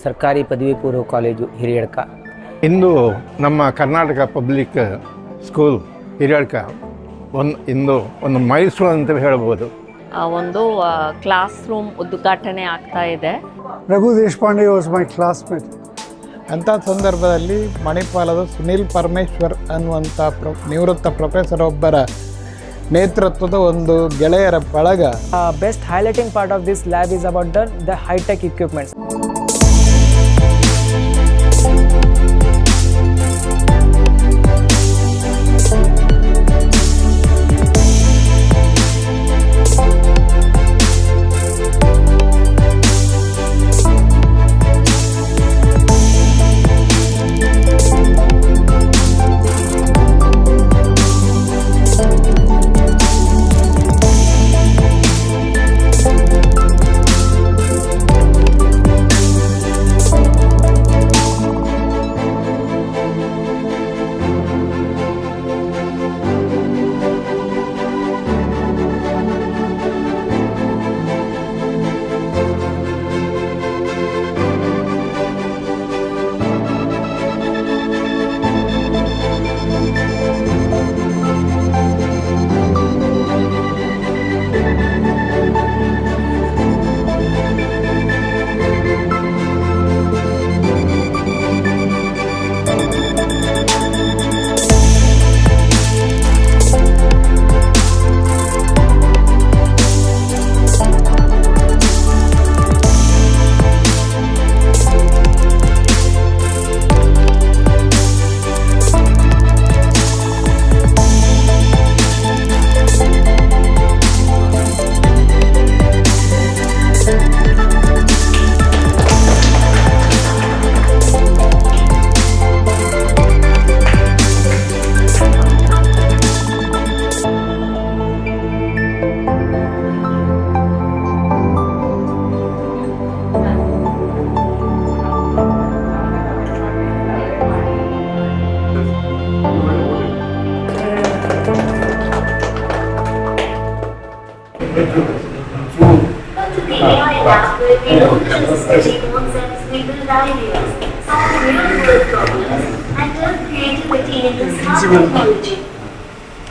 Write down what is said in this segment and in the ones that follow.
ಸರ್ಕಾರಿ ಪದವಿ ಪೂರ್ವ ಕಾಲೇಜು ಹಿರಿಯಡ್ಕ. ಇಂದು ನಮ್ಮ ಕರ್ನಾಟಕ ಪಬ್ಲಿಕ್ ಸ್ಕೂಲ್ ಹಿರಿಯಡ್ಕ ಇಂದು ಒಂದು ಮೈಲ್ಸ್ಟೋನ್ ಅಂತ ಹೇಳ್ಬೋದು. ಒಂದು ಕ್ಲಾಸ್ ರೂಮ್ ಉದ್ಘಾಟನೆ ಆಗ್ತಾ ಇದೆ. Raghu Deshpande was my classmate. ಅಂಥ ಸಂದರ್ಭದಲ್ಲಿ ಮಣಿಪಾಲದ ಸುನೀಲ್ ಪರಮೇಶ್ವರ್ ಅನ್ನುವಂಥ ನಿವೃತ್ತ ಪ್ರೊಫೆಸರ್ ಒಬ್ಬರ ನೇತೃತ್ವದ ಒಂದು ಗೆಳೆಯರ ಬಳಗ. Best highlighting part of this lab is about the hitech equipments.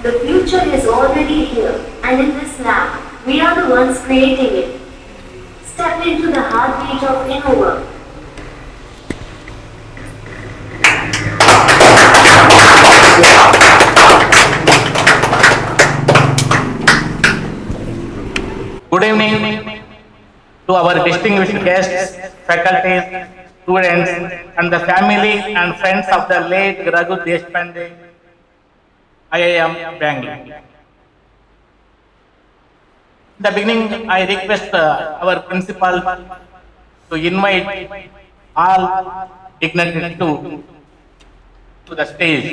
The future is already here, and in this lab, we are the ones creating it. Step into the heartbeat of Innova. Good evening to our distinguished guests, faculties, students, and the family and friends of the late Raghu Deshpande, IIM Bangalore. In the beginning, I request our principal to invite all dignitaries to the stage.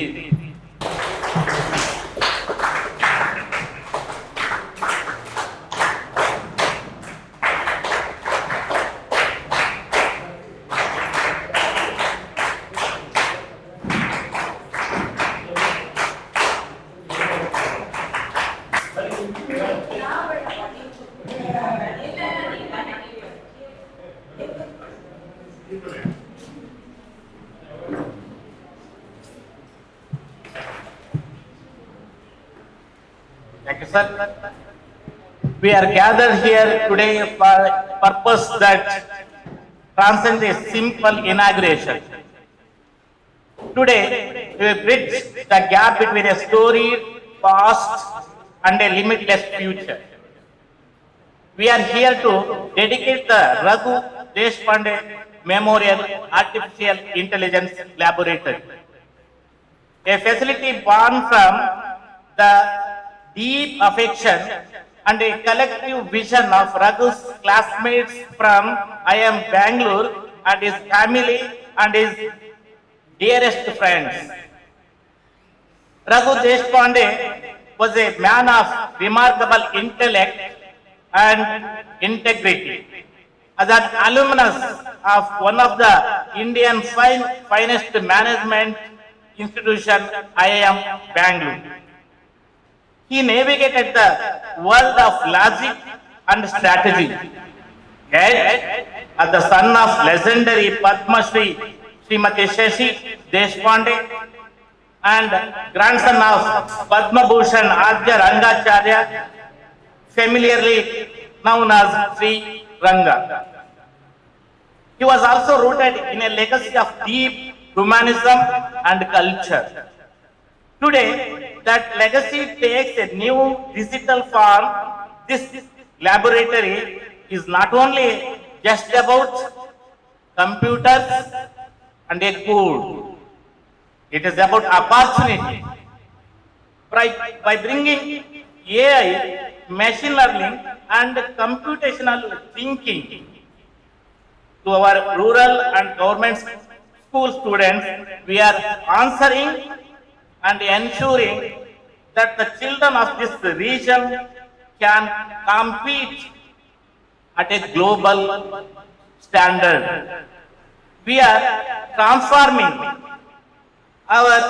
Thank you, sir. We are gathered here today for purpose that transcends a simple inauguration. Today, we will bridge the gap between a storied past and a limitless future. We are here to dedicate the Raghu Deshpande Memorial Artificial Intelligence Laboratory, a facility born from the deep affection and a collective vision of Raghu's classmates from IIM Bangalore and his family and his dearest friends. Raghu Deshpande was a man of remarkable intellect and integrity. As an alumnus of one of the Indian finest management institution, IIM Bangalore, he navigated the world of logic and strategy head are the son of legendary Padma Shri Srimati Shashi Deshpande and grandson of Padma Bhushan Adya Rangacharya, familiarly known as Sri Ranga. He was also rooted in a legacy of deep humanism and culture. Today, that legacy takes a new digital form. This laboratory is not only just about computers and a code. It is about opportunity. By bringing AI, machine learning and computational thinking to our rural and government school students, we are answering and ensuring that the children of this region can compete at a global standard. We are transforming our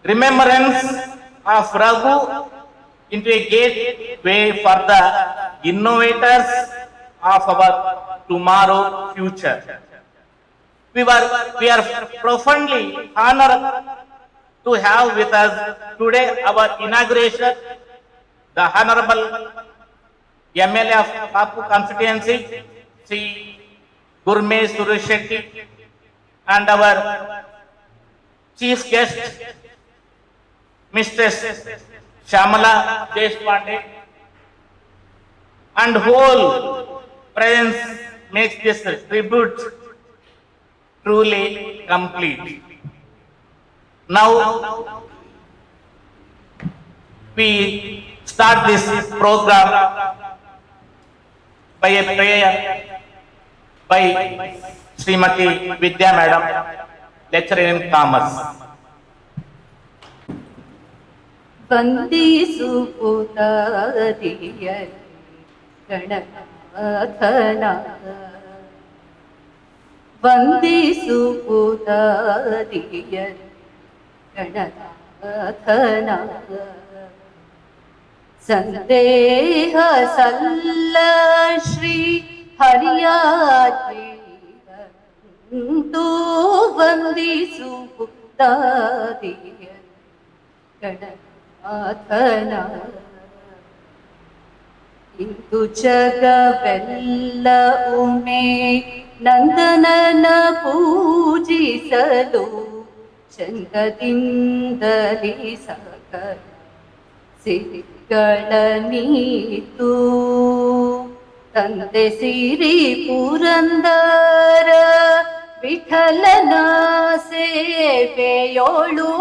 remembrance of Raghu into a gateway for the innovators of our tomorrow future. We are profoundly honored to have with us today our inauguration, the Honorable MLA of Kapu constituency, Sri Gurme Suresh Shetty, and our chief guest, Mr. Shamala Deshpande, and whole presence makes this tribute truly complete. Now, we start this program by a prayer by Srimati Vidya Madam, lecturer in commerce. ವಂದಿಸುವುದಾದಿಯ ಗಣನಾಥನ ವಂದಿಸುವುದಾದಿಯ ಗಣನಾಥನ ಸಂದೇಹ ಸಲ್ಲ ಶ್ರೀ ಹರಿಯಾತ್ಮೀಯಂತೂ ವಂದಿಸುವುದಾದಿಯ ಗಣನಾಥನ ಇಂದು ಜಗವೆಲ್ಲ ಉಮೆ ನಂದನನ ಪೂಜಿಸಲು ಚಂದದಿಂದಲಿ ಸಕಲ ಸಿರಿಗಳ ನೀತು ತಂದೆ ಸಿರಿ ಪುರಂದರ ವಿಠಲನ ಸೇವೆಯೋಳು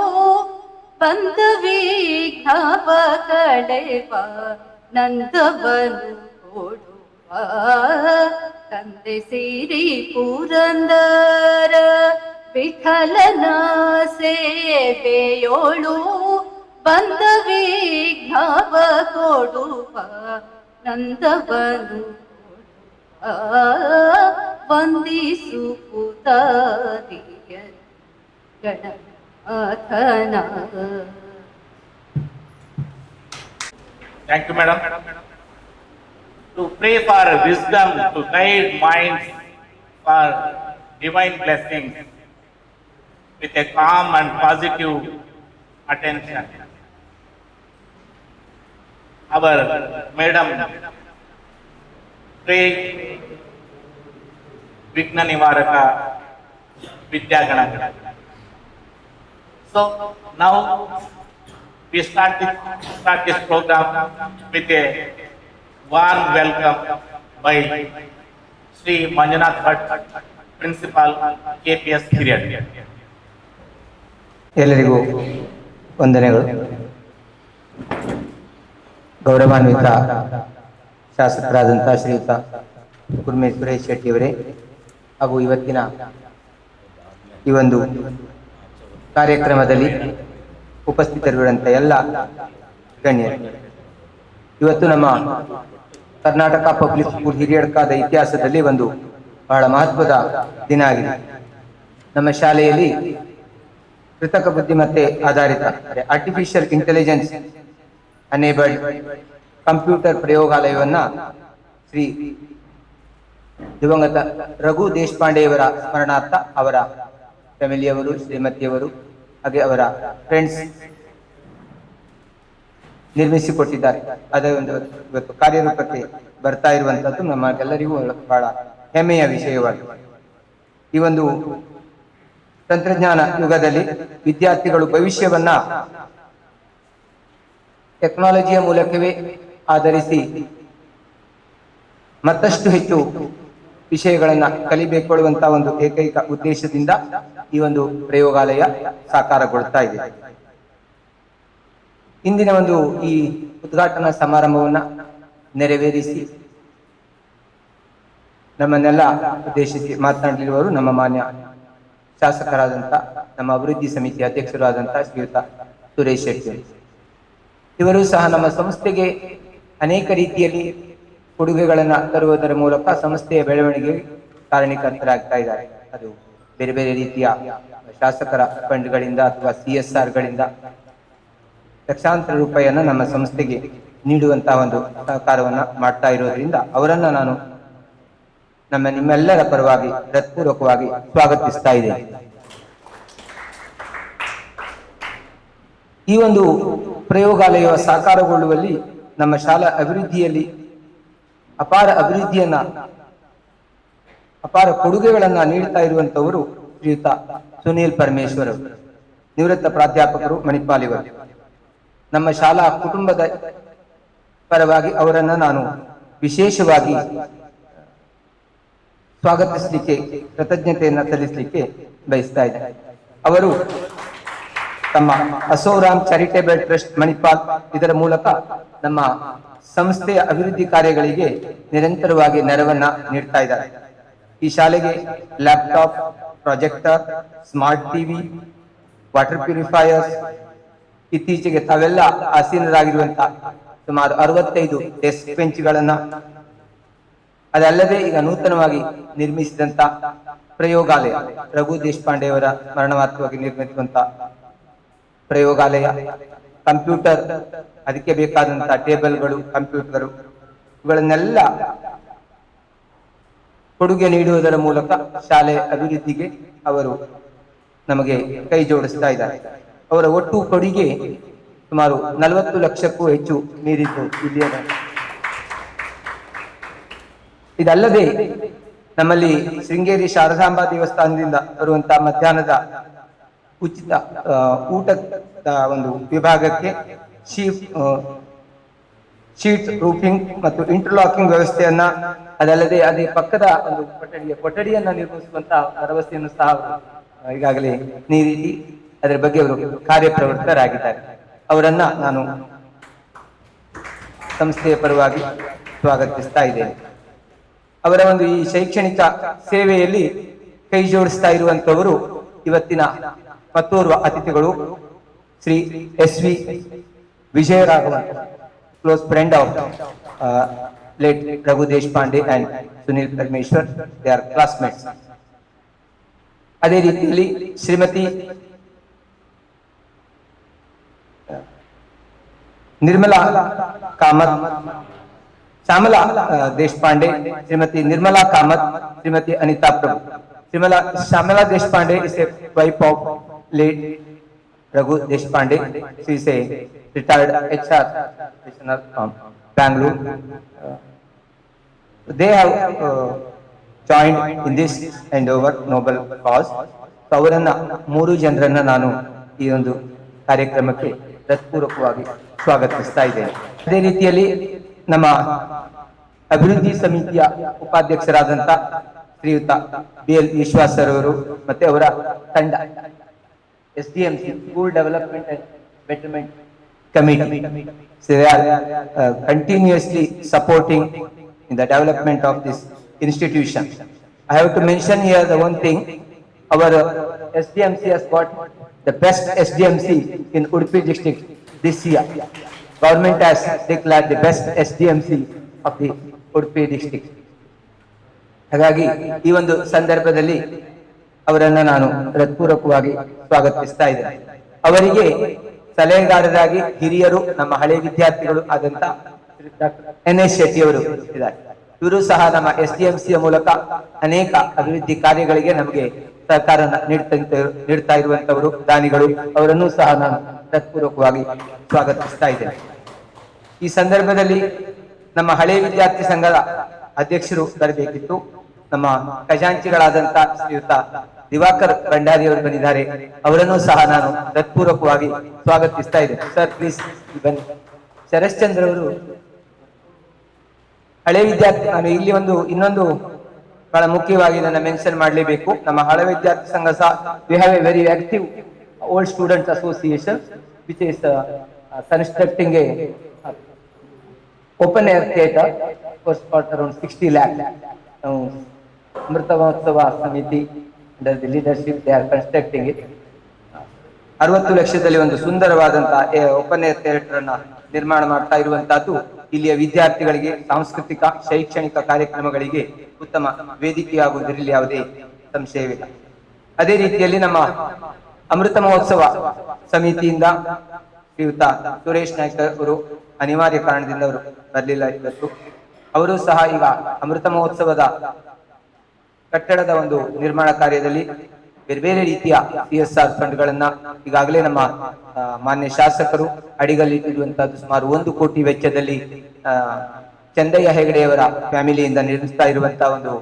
ಬಂದ ವಿಘ್ನವ ಕಳೆವ ನಂದವನು ಕೊಡುವ ತಂದೆ ಸಿರಿ ಪುರಂದರ ವಿಠಲನ ಸೇವೆಯೋಳು ಬಂದ ವಿಘ್ನವ ಕೊಡುವ ನಂದವನು ವಂದಿಸುವುದಾದಿಯ ಗಣನಾಥನ. Thank you, madam. To pray for wisdom, to guide minds for divine blessings with a calm and positive attention. Our madam pray Vigna Nivaraka Vidyagana. So now we start this program with a warm welcome by Sri Manjunath Bhatt, Principal, KPS Hiryad. ಎಲ್ಲರಿಗೂ ವಂದನೆಗಳು. ಗೌರವಾನ್ವಿತ ಶಾಸಕರಾದಂಥ ಶ್ರೀಯುತ ಗುರ್ಮೆ ಸುರೇಶ್ ಶೆಟ್ಟಿಯವರೇ ಹಾಗೂ ಇವತ್ತಿನ ಈ ಒಂದು ಕಾರ್ಯಕ್ರಮದಲ್ಲಿ ಉಪಸ್ಥಿತರಿರುವಂಥ ಎಲ್ಲ ಗಣ್ಯರು, ಇವತ್ತು ನಮ್ಮ ಕರ್ನಾಟಕ ಪಬ್ಲಿಕ್ ಸ್ಕೂಲ್ ಹಿರಿಯಡ್ಕದ ಇತಿಹಾಸದಲ್ಲಿ ಒಂದು ಬಹಳ ಮಹತ್ವದ ದಿನ ಆಗಿದೆ. ನಮ್ಮ ಶಾಲೆಯಲ್ಲಿ ಕೃತಕ ಬುದ್ಧಿಮತ್ತೆ ಆಧಾರಿತ ಆರ್ಟಿಫಿಷಿಯಲ್ ಇಂಟೆಲಿಜೆನ್ಸ್ ಅನೇಬಲ್ಡ್ ಕಂಪ್ಯೂಟರ್ ಪ್ರಯೋಗಾಲಯವನ್ನ ಶ್ರೀ ದಿವಂಗತ ರಘು ದೇಶಪಾಂಡೆಯವರ ಸ್ಮರಣಾರ್ಥ ಅವರ ಫ್ಯಾಮಿಲಿಯವರು, ಶ್ರೀಮತಿಯವರು ಹಾಗೆ ಅವರ ಫ್ರೆಂಡ್ಸ್ ನಿರ್ಮಿಸಿಕೊಟ್ಟಿದ್ದಾರೆ. ಅದೇ ಒಂದು ಇವತ್ತು ಕಾರ್ಯರೂಪಕ್ಕೆ ಬರ್ತಾ ಇರುವಂತದ್ದು ನಮಗೆಲ್ಲರಿಗೂ ಬಹಳ ಹೆಮ್ಮೆಯ ವಿಷಯವಾಗಿದೆ. ಈ ಒಂದು ತಂತ್ರಜ್ಞಾನ ಯುಗದಲ್ಲಿ ವಿದ್ಯಾರ್ಥಿಗಳು ಭವಿಷ್ಯವನ್ನ ಟೆಕ್ನಾಲಜಿಯ ಮೂಲಕವೇ ಆಧರಿಸಿ ಮತ್ತಷ್ಟು ಹೆಚ್ಚು ವಿಷಯಗಳನ್ನ ಕಲಿಬೇಕೊಳ್ಳುವಂತಹ ಒಂದು ಏಕೈಕ ಉದ್ದೇಶದಿಂದ ಈ ಒಂದು ಪ್ರಯೋಗಾಲಯ ಸಾಕಾರಗೊಳ್ತಾ ಇದೆ. ಇಂದಿನ ಒಂದು ಈ ಉದ್ಘಾಟನಾ ಸಮಾರಂಭವನ್ನ ನೆರವೇರಿಸಿ ನಮ್ಮನ್ನೆಲ್ಲ ಉದ್ದೇಶಿಸಿ ಮಾತನಾಡಲಿರುವವರು ನಮ್ಮ ಮಾನ್ಯ ಶಾಸಕರಾದಂಥ, ನಮ್ಮ ಅಭಿವೃದ್ಧಿ ಸಮಿತಿ ಅಧ್ಯಕ್ಷರಾದಂಥ ಶ್ರೀಯುತ ಸುರೇಶ್ ಶೆಟ್ಟಿ. ಇವರು ಸಹ ನಮ್ಮ ಸಂಸ್ಥೆಗೆ ಅನೇಕ ರೀತಿಯಲ್ಲಿ ಕೊಡುಗೆಗಳನ್ನು ತರುವುದರ ಮೂಲಕ ಸಂಸ್ಥೆಯ ಬೆಳವಣಿಗೆಗೆ ಕಾರಣೀಕರ್ತರಾಗ್ತಾ ಇದ್ದಾರೆ. ಅದು ಬೇರೆ ಬೇರೆ ರೀತಿಯ ಶಾಸಕರ ಫಂಡ್ಗಳಿಂದ ಅಥವಾ CSR ಗಳಿಂದ ಲಕ್ಷಾಂತರ ರೂಪಾಯಿಯನ್ನು ನಮ್ಮ ಸಂಸ್ಥೆಗೆ ನೀಡುವಂತಹ ಒಂದು ಸಹಕಾರವನ್ನ ಮಾಡ್ತಾ ಇರೋದ್ರಿಂದ ಅವರನ್ನ ನಾನು ನಿಮ್ಮೆಲ್ಲರ ಪರವಾಗಿ ಹೃತ್ಪೂರ್ವಕವಾಗಿ ಸ್ವಾಗತಿಸ್ತಾ ಇದ್ದೇನೆ. ಈ ಒಂದು ಪ್ರಯೋಗಾಲಯ ಸಾಕಾರಗೊಳ್ಳುವಲ್ಲಿ ನಮ್ಮ ಶಾಲಾ ಅಭಿವೃದ್ಧಿಯಲ್ಲಿ ಅಪಾರ ಕೊಡುಗೆಗಳನ್ನ ನೀಡ್ತಾ ಇರುವಂತವರು ಶ್ರೀಯುತ ಸುನೀಲ್ ಪರಮೇಶ್ವರ್ ಅವರು, ನಿವೃತ್ತ ಪ್ರಾಧ್ಯಾಪಕರು, ಮಣಿಪಾಲಿವರು. ನಮ್ಮ ಶಾಲಾ ಕುಟುಂಬದ ಪರವಾಗಿ ಅವರನ್ನ ನಾನು ವಿಶೇಷವಾಗಿ ಸ್ವಾಗತಿಸಲಿಕ್ಕೆ, ಕೃತಜ್ಞತೆಯನ್ನ ಸಲ್ಲಿಸಲಿಕ್ಕೆ ಬಯಸ್ತಾ ಇದ್ದಾರೆ. ಅವರು ತಮ್ಮ ಅಸೋರಾಮ್ ಚಾರಿಟೇಬಲ್ ಟ್ರಸ್ಟ್ ಮಣಿಪಾಲ್ ಇದರ ಮೂಲಕ ನಮ್ಮ ಸಂಸ್ಥೆಯ ಅಭಿವೃದ್ಧಿ ಕಾರ್ಯಗಳಿಗೆ ನಿರಂತರವಾಗಿ ನೆರವನ್ನ ನೀಡ್ತಾ ಇದ್ದಾರೆ. ಈ ಶಾಲೆಗೆ laptop, projector, smart TV, water purifiers, ಇತ್ತೀಚೆಗೆ ತಾವೆಲ್ಲ ಆಸೀನರಾಗಿರುವಂತಹ ಸುಮಾರು 65 ಡೆಸ್ಕ್ ಬೆಂಚ್ಗಳನ್ನ, ಅದಲ್ಲದೆ ಈಗ ನೂತನವಾಗಿ ನಿರ್ಮಿಸಿದಂತ ಪ್ರಯೋಗಾಲಯ, ರಘು ದೇಶಪಾಂಡೆಯವರ ಸ್ಮರಣಾರ್ಥವಾಗಿ ನಿರ್ಮಿಸುವಂತ ಪ್ರಯೋಗಾಲಯ, ಕಂಪ್ಯೂಟರ್, ಅದಕ್ಕೆ ಬೇಕಾದಂತಹ ಟೇಬಲ್ಗಳು, ಕಂಪ್ಯೂಟರ್ ಇವುಗಳನ್ನೆಲ್ಲ ಕೊಡುಗೆ ನೀಡುವುದರ ಮೂಲಕ ಶಾಲೆ ಅಭಿವೃದ್ಧಿಗೆ ಅವರು ನಮಗೆ ಕೈ ಜೋಡಿಸ್ತಾ ಇದ್ದಾರೆ. ಅವರ ಒಟ್ಟು ಕೊಡುಗೆ ಸುಮಾರು 40 ಲಕ್ಷಕ್ಕೂ ಹೆಚ್ಚು ಮೀರಿದ್ದು ಇಲ್ಲಿಯ. ಇದಲ್ಲದೆ ನಮ್ಮಲ್ಲಿ ಶೃಂಗೇರಿ ಶಾರದಾಂಬಾ ದೇವಸ್ಥಾನದಿಂದ ಬರುವಂತಹ ಮಧ್ಯಾಹ್ನದ ಉಚಿತ ಊಟದ ಒಂದು ವಿಭಾಗಕ್ಕೆ ಶೀಟ್ ರೂಫಿಂಗ್ ಮತ್ತು ಇಂಟರ್ಲಾಕಿಂಗ್ ವ್ಯವಸ್ಥೆಯನ್ನ, ಅದಲ್ಲದೆ ಅದೇ ಪಕ್ಕದ ಒಂದು ಕೊಠಡಿಯನ್ನ ನಿರ್ಮಿಸುವಂತಹ ಭರವಸೆಯನ್ನು ಸಹ ಈಗಾಗಲೇ ನೀಡಿ ಅದರ ಬಗ್ಗೆ ಅವರು ಕಾರ್ಯಪ್ರವೃತ್ತರಾಗಿದ್ದಾರೆ. ಅವರನ್ನ ನಾನು ಸಂಸ್ಥೆಯ ಪರವಾಗಿ ಸ್ವಾಗತಿಸ್ತಾ ಇದ್ದೇನೆ. ಅವರ ಒಂದು ಈ ಶೈಕ್ಷಣಿಕ ಸೇವೆಯಲ್ಲಿ ಕೈ ಜೋಡಿಸ್ತಾ ಇರುವಂತವರು ಇವತ್ತಿನ ಮತ್ತೋರ್ವ ಅತಿಥಿಗಳು Shri SV Vijayaraghavan, close friend of late Raghu Deshpande and Sunil Parameshwar, they are classmates. ಅದೇ ರೀತಿಯಲ್ಲಿ ಶ್ರೀಮತಿ ನಿರ್ಮಲಾ ಕಾಮತ್, ಶ್ಯಾಮಲಾ ದೇಶಪಾಂಡೆ, ಶ್ರೀಮತಿ ನಿರ್ಮಲಾ ಕಾಮತ್, ಶ್ರೀಮತಿ ಅನಿತಾ ಪ್ರಭು. Shyamala Deshpande is a wife of late Raghu Deshpande. She is a retired HR professional from Bangalore. They have joined in this endeavor, noble cause. So ಅವರನ್ನ 3 ಜನರನ್ನ ನಾನು ಈ ಒಂದು ಕಾರ್ಯಕ್ರಮಕ್ಕೆ ಹೃತ್ಪೂರ್ವಕವಾಗಿ ಸ್ವಾಗತಿಸ್ತಾ ಇದ್ದೇನೆ. ಅದೇ ರೀತಿಯಲ್ಲಿ ನಮ್ಮ ಅಭಿವೃದ್ಧಿ ಸಮಿತಿಯ ಉಪಾಧ್ಯಕ್ಷರಾದಂತ ಶ್ರೀಯುತ BL ವಿಶ್ವಾಸ್ ಸರ್ ಅವರು ಮತ್ತೆ ಅವರ ತಂಡ, SDMC school development and betterment committee, so they are continuously supporting in the development of this institution. I have to mention here the one thing, our SDMC has got the best SDMC in Udupi district this year. Government has declared the best SDMC of the Udupi district. ಹಾಗಾಗಿ ಈ ಒಂದು ಸಂದರ್ಭದಲ್ಲಿ ಅವರನ್ನ ನಾನು ಹೃತ್ಪೂರ್ವಕವಾಗಿ ಸ್ವಾಗತಿಸ್ತಾ ಇದ್ದೇನೆ. ಅವರಿಗೆ ಸಲಹೆಗಾರರಾಗಿ ಹಿರಿಯರು, ನಮ್ಮ ಹಳೆ ವಿದ್ಯಾರ್ಥಿಗಳು ಆದಂತ ಡಾಕ್ಟರ್ NS ಶೆಟ್ಟಿ ಅವರು ಇದ್ದಾರೆ. ಇವರು ಸಹ ನಮ್ಮ SDMC ಮೂಲಕ ಅನೇಕ ಅಭಿವೃದ್ಧಿ ಕಾರ್ಯಗಳಿಗೆ ನಮಗೆ ಸಹಕಾರ ನೀಡ್ತಾ ಇರುವಂತವರು ದಾನಿಗಳು. ಅವರನ್ನು ಸಹ ನಾನು ಹೃತ್ಪೂರ್ವಕವಾಗಿ ಸ್ವಾಗತಿಸ್ತಾ ಇದ್ದೇನೆ. ಈ ಸಂದರ್ಭದಲ್ಲಿ ನಮ್ಮ ಹಳೆ ವಿದ್ಯಾರ್ಥಿ ಸಂಘದ ಅಧ್ಯಕ್ಷರು ಬರಬೇಕಿತ್ತು. ನಮ್ಮ ಖಜಾಂಚಿಗಳಾದಂತ ಶ್ರೀಯುತ ದಿವಾಕರ್ ಭಂಡಾರಿ ಅವರು ಬಂದಿದ್ದಾರೆ. ಅವರನ್ನು ಸಹ ನಾನು ಹೃತ್ಪೂರ್ವಕವಾಗಿ ಸ್ವಾಗತಿಸ್ತಾ ಇದ್ದೇನೆ. ಸರ್ ಪ್ಲೀಸ್ ಬನ್ನಿ. ಶರಶ್ಚಂದ್ರ ಅವರು ಹಳೆ ವಿದ್ಯಾರ್ಥಿ. ನಾನು ಇಲ್ಲಿ ಇನ್ನೊಂದು ಬಹಳ ಮುಖ್ಯವಾಗಿ ನನ್ನ ಮೆನ್ಷನ್ ಮಾಡಲೇಬೇಕು. ನಮ್ಮ ಹಳೆ ವಿದ್ಯಾರ್ಥಿ ಸಂಘ ಸಹ we have A very active old students association which is constructing A open air theatre for around 60 lakh. Now, Amrita Mahotsava Samiti under the leadership they are constructing it. 60 ಲಕ್ಷದಲ್ಲಿ ಒಂದು ಸುಂದರವಾದಂತ ಓಪನ್ ಏರ್ ಥಿಯೇಟರ್ ಅನ್ನ ನಿರ್ಮಾಣ ಮಾಡ್ತಾ ಇರುವಂತಹದ್ದು ಇಲ್ಲಿಯ ವಿದ್ಯಾರ್ಥಿಗಳಿಗೆ ಸಾಂಸ್ಕೃತಿಕ ಶೈಕ್ಷಣಿಕ ಕಾರ್ಯಕ್ರಮಗಳಿಗೆ ಉತ್ತಮ ವೇದಿಕೆಯಾಗುವುದರಲ್ಲಿ ಯಾವುದೇ ಸಂಶಯವಿಲ್ಲ. ಅದೇ ರೀತಿಯಲ್ಲಿ ನಮ್ಮ ಅಮೃತ ಮಹೋತ್ಸವ ಸಮಿತಿಯಿಂದ ಶ್ರೀಯುತ ಸುರೇಶ್ ನಾಯ್ಕ ಅವರು ಅನಿವಾರ್ಯ ಕಾರಣದಿಂದ ಅವರು ಬರಲಿಲ್ಲ ಇವತ್ತು. ಅವರು ಸಹ ಈಗ ಅಮೃತ ಮಹೋತ್ಸವದ ಕಟ್ಟಡದ ಒಂದು ನಿರ್ಮಾಣ ಕಾರ್ಯದಲ್ಲಿ ಬೇರೆ ಬೇರೆ ರೀತಿಯ CSR ಫಂಡ್ಗಳನ್ನ ಈಗಾಗಲೇ ನಮ್ಮ ಮಾನ್ಯ ಶಾಸಕರು ಅಡಿಗಲ್ಲಿಟ್ಟಿರುವಂತಹದ್ದು ಸುಮಾರು 1 ಕೋಟಿ ವೆಚ್ಚದಲ್ಲಿ ಚಂದಯ್ಯ ಹೆಗಡೆಯವರ ಫ್ಯಾಮಿಲಿಯಿಂದ ನಿರ್ಮಿಸ್ತಾ ಇರುವಂತಹ ಒಂದು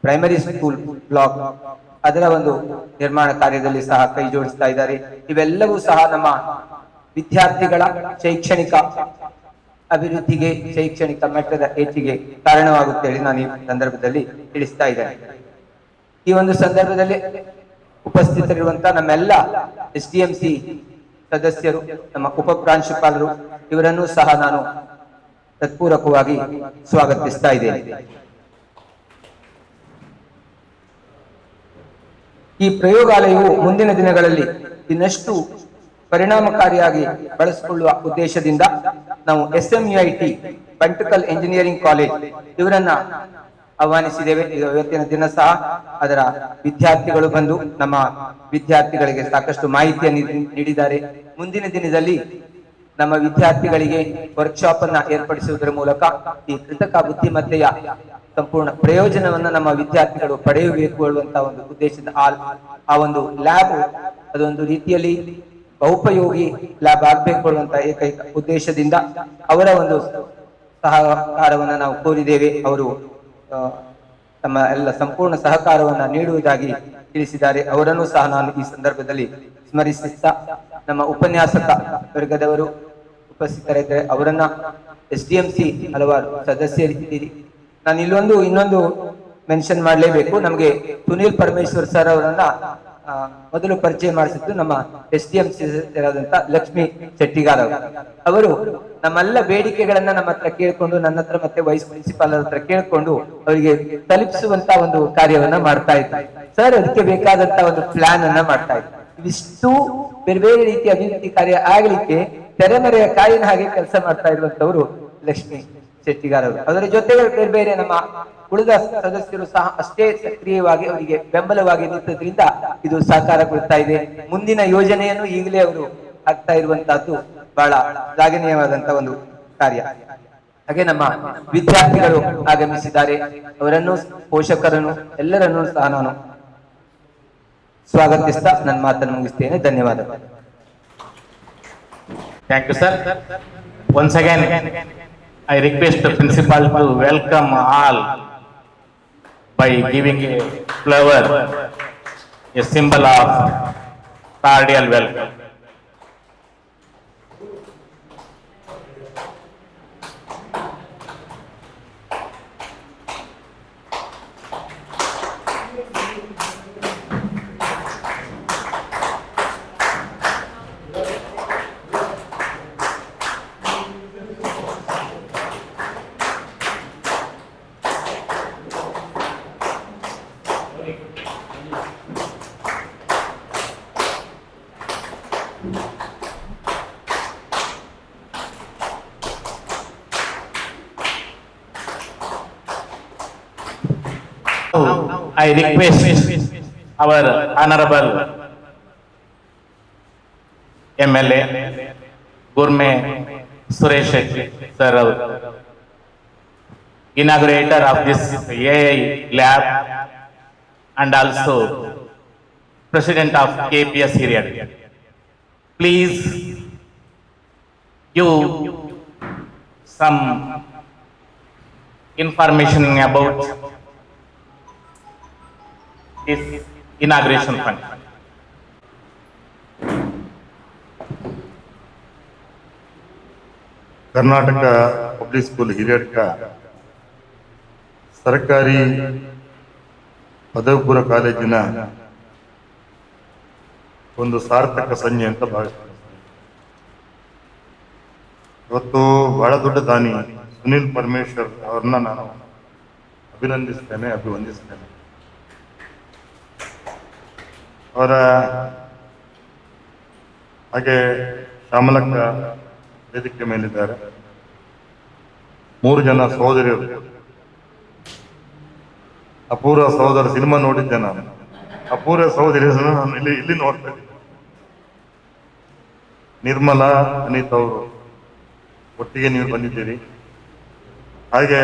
ಪ್ರೈಮರಿ ಸ್ಕೂಲ್ ಬ್ಲಾಕ್ ಅದರ ಒಂದು ನಿರ್ಮಾಣ ಕಾರ್ಯದಲ್ಲಿ ಸಹ ಕೈ ಜೋಡಿಸ್ತಾ ಇದ್ದಾರೆ. ಇವೆಲ್ಲವೂ ಸಹ ನಮ್ಮ ವಿದ್ಯಾರ್ಥಿಗಳ ಶೈಕ್ಷಣಿಕ ಅಭಿವೃದ್ಧಿಗೆ ಶೈಕ್ಷಣಿಕ ಮಟ್ಟದ ಹೆಚ್ಚಿಗೆ ಕಾರಣವಾಗುತ್ತೆ ಹೇಳಿ ನಾನು ಈ ಸಂದರ್ಭದಲ್ಲಿ ತಿಳಿಸ್ತಾ ಇದ್ದೇನೆ. ಈ ಒಂದು ಸಂದರ್ಭದಲ್ಲಿ ಉಪಸ್ಥಿತರಿರುವಂತಹ ನಮ್ಮೆಲ್ಲ SDMC ಸದಸ್ಯರು, ನಮ್ಮ ಉಪ ಪ್ರಾಂಶುಪಾಲರು ಇವರನ್ನು ಸಹ ನಾನು ಹೃತ್ಪೂರ್ವಕವಾಗಿ ಸ್ವಾಗತಿಸ್ತಾ ಇದ್ದೇನೆ. ಈ ಪ್ರಯೋಗಾಲಯವು ಮುಂದಿನ ದಿನಗಳಲ್ಲಿ ಇನ್ನಷ್ಟು ಪರಿಣಾಮಕಾರಿಯಾಗಿ ಬಳಸಿಕೊಳ್ಳುವ ಉದ್ದೇಶದಿಂದ ನಾವು SMUIT ಬಂಟಕಲ್ ಇಂಜಿನಿಯರಿಂಗ್ ಕಾಲೇಜ್ ಇವರನ್ನ ಆಹ್ವಾನಿಸಿದ್ದೇವೆ. ಇವತ್ತಿನ ದಿನ ಸಹ ಅದರ ವಿದ್ಯಾರ್ಥಿಗಳು ಬಂದು ನಮ್ಮ ವಿದ್ಯಾರ್ಥಿಗಳಿಗೆ ಸಾಕಷ್ಟು ಮಾಹಿತಿಯನ್ನು ನೀಡಿದ್ದಾರೆ. ಮುಂದಿನ ದಿನದಲ್ಲಿ ನಮ್ಮ ವಿದ್ಯಾರ್ಥಿಗಳಿಗೆ ವರ್ಕ್ಶಾಪ್ ಅನ್ನ ಏರ್ಪಡಿಸುವುದರ ಮೂಲಕ ಈ ಕೃತಕ ಬುದ್ಧಿಮತ್ತೆಯ ಸಂಪೂರ್ಣ ಪ್ರಯೋಜನವನ್ನ ನಮ್ಮ ವಿದ್ಯಾರ್ಥಿಗಳು ಪಡೆಯಬೇಕು ಅನ್ನುವಂತಹ ಒಂದು ಉದ್ದೇಶದ ಆ ಒಂದು ಲ್ಯಾಬ್ ಅದೊಂದು ರೀತಿಯಲ್ಲಿ ಬಹುಪಯೋಗಿ ಲ್ಯಾಬ್ ಆಗ್ಬೇಕು ಅನ್ನುವಂತ ಏಕೈಕ ಉದ್ದೇಶದಿಂದ ಅವರ ಒಂದು ಸಹಕಾರವನ್ನ ನಾವು ಕೋರಿದ್ದೇವೆ. ಅವರು ತಮ್ಮ ಎಲ್ಲ ಸಂಪೂರ್ಣ ಸಹಕಾರವನ್ನ ನೀಡುವುದಾಗಿ ತಿಳಿಸಿದ್ದಾರೆ. ಅವರನ್ನು ಸಹ ನಾನು ಈ ಸಂದರ್ಭದಲ್ಲಿ ಸ್ಮರಿಸುತ್ತಾ ನಮ್ಮ ಉಪನ್ಯಾಸಕ ವರ್ಗದವರು ಉಪಸ್ಥಿತರಿದ್ದಾರೆ. ಅವರನ್ನ SDMC ಹಲವಾರು ಸದಸ್ಯರಿದ್ದೀರಿ. ನಾನು ಇನ್ನೊಂದು ಮೆನ್ಷನ್ ಮಾಡಲೇಬೇಕು. ನಮಗೆ ಸುನೀಲ್ ಪರಮೇಶ್ವರ್ ಸರ್ ಅವರನ್ನ ಮೊದಲು ಪರಿಚಯ ಮಾಡಿಸಿದ್ದು ನಮ್ಮ SDMC ಸದಸ್ಯರಾದಂತ ಲಕ್ಷ್ಮೀ ಶೆಟ್ಟಿಗಾರ್ ಅವರು ನಮ್ಮೆಲ್ಲ ಬೇಡಿಕೆಗಳನ್ನ ನಮ್ಮ ಹತ್ರ ಕೇಳ್ಕೊಂಡು, ನನ್ನ ಹತ್ರ ಮತ್ತೆ ವೈಸ್ ಪ್ರಿನ್ಸಿಪಾಲ್ ಹತ್ರ ಕೇಳ್ಕೊಂಡು ಅವರಿಗೆ ತಲುಪಿಸುವಂತ ಒಂದು ಕಾರ್ಯವನ್ನ ಮಾಡ್ತಾ ಇದ್ದಾರೆ. ಸರ್ ಅದಕ್ಕೆ ಬೇಕಾದಂತ ಒಂದು ಪ್ಲಾನ್ ಅನ್ನ ಮಾಡ್ತಾ ಇದ್ದಾರೆ. ಇವಿಷ್ಟು ಬೇರೆ ಬೇರೆ ರೀತಿಯ ಅಭಿವೃದ್ಧಿ ಕಾರ್ಯ ಆಗ್ಲಿಕ್ಕೆ ತೆರೆಮರೆಯ ಕಾಯಿನ ಹಾಗೆ ಕೆಲಸ ಮಾಡ್ತಾ ಇರುವಂತವರು ಲಕ್ಷ್ಮೀ ಶೆಟ್ಟಿಗಾರ್ ಅವರು. ಅದರ ಜೊತೆಗೆ ಬೇರೆ ಬೇರೆ ನಮ್ಮ ಉಳಿದ ಸದಸ್ಯರು ಸಹ ಅಷ್ಟೇ ಸಕ್ರಿಯವಾಗಿ ಅವರಿಗೆ ಬೆಂಬಲವಾಗಿ ನಿಂತದ್ರಿಂದ ಇದು ಸಾಕಾರಗೊಳ್ತಾ ಇದೆ. ಮುಂದಿನ ಯೋಜನೆಯನ್ನು ಈಗಲೇ ಅವರು ಆಗ್ತಾ ಇರುವಂತಹದ್ದು ಬಹಳ ಶ್ಲಾಘನೀಯವಾದಂತಹ ಒಂದು ಕಾರ್ಯ. ಹಾಗೆ ನಮ್ಮ ವಿದ್ಯಾರ್ಥಿಗಳು ಆಗಮಿಸಿದ್ದಾರೆ. ಅವರನ್ನು, ಪೋಷಕರನ್ನು ಎಲ್ಲರನ್ನೂ ಸಹ ನಾನು ಸ್ವಾಗತಿಸ್ತಾ ನನ್ನ ಮಾತನ್ನು ಮುಗಿಸ್ತೇನೆ. ಧನ್ಯವಾದಗಳು. Thank you, sir. Once again, I request the principal to welcome all by giving a flower, a symbol of cordial welcome. I request our honorable MLA Gurme Suresh sir inaugurator of this AI lab and also president of KPS Hiriad. Please give some information about this inauguration fund. Karnataka public school Hiriyadka ಸರ್ಕಾರಿ ಪದವಿ ಪೂರ್ವ ಕಾಲೇಜಿನ ಒಂದು ಸಾರ್ಥಕ ಸಂಜೆ ಅಂತ ಭಾವಿಸ್ತೇನೆ. ಇವತ್ತು ಬಹಳ ದೊಡ್ಡ ದಾನಿ ಸುನಿಲ್ ಪರಮೇಶ್ವರ್ ಅವ್ರನ್ನ ನಾನು ಅಭಿವಂದಿಸ್ತೇನೆ. ಅವರ ಹಾಗೆ ಶ್ಯಾಮಲಕ್ಕ ವೇದಿಕೆ ಮೇಲಿದ್ದಾರೆ. 3 ಜನ ಸಹೋದರಿಯರು, ಅಪೂರ್ವ ಸಹೋದರ ಸಿನಿಮಾ ನೋಡಿದ್ದೆ ನಾನು. ಅಪೂರ್ವ ಸಹೋದರಿಯರನ್ನು ನಾನು ಇಲ್ಲಿ ನೋಡ್ತಾ ಇದ್ದೀನಿ. ನಿರ್ಮಲಾ, ಅನಿತ್ ಅವರು ಒಟ್ಟಿಗೆ ನೀವು ಬಂದಿದ್ದೀರಿ. ಹಾಗೆ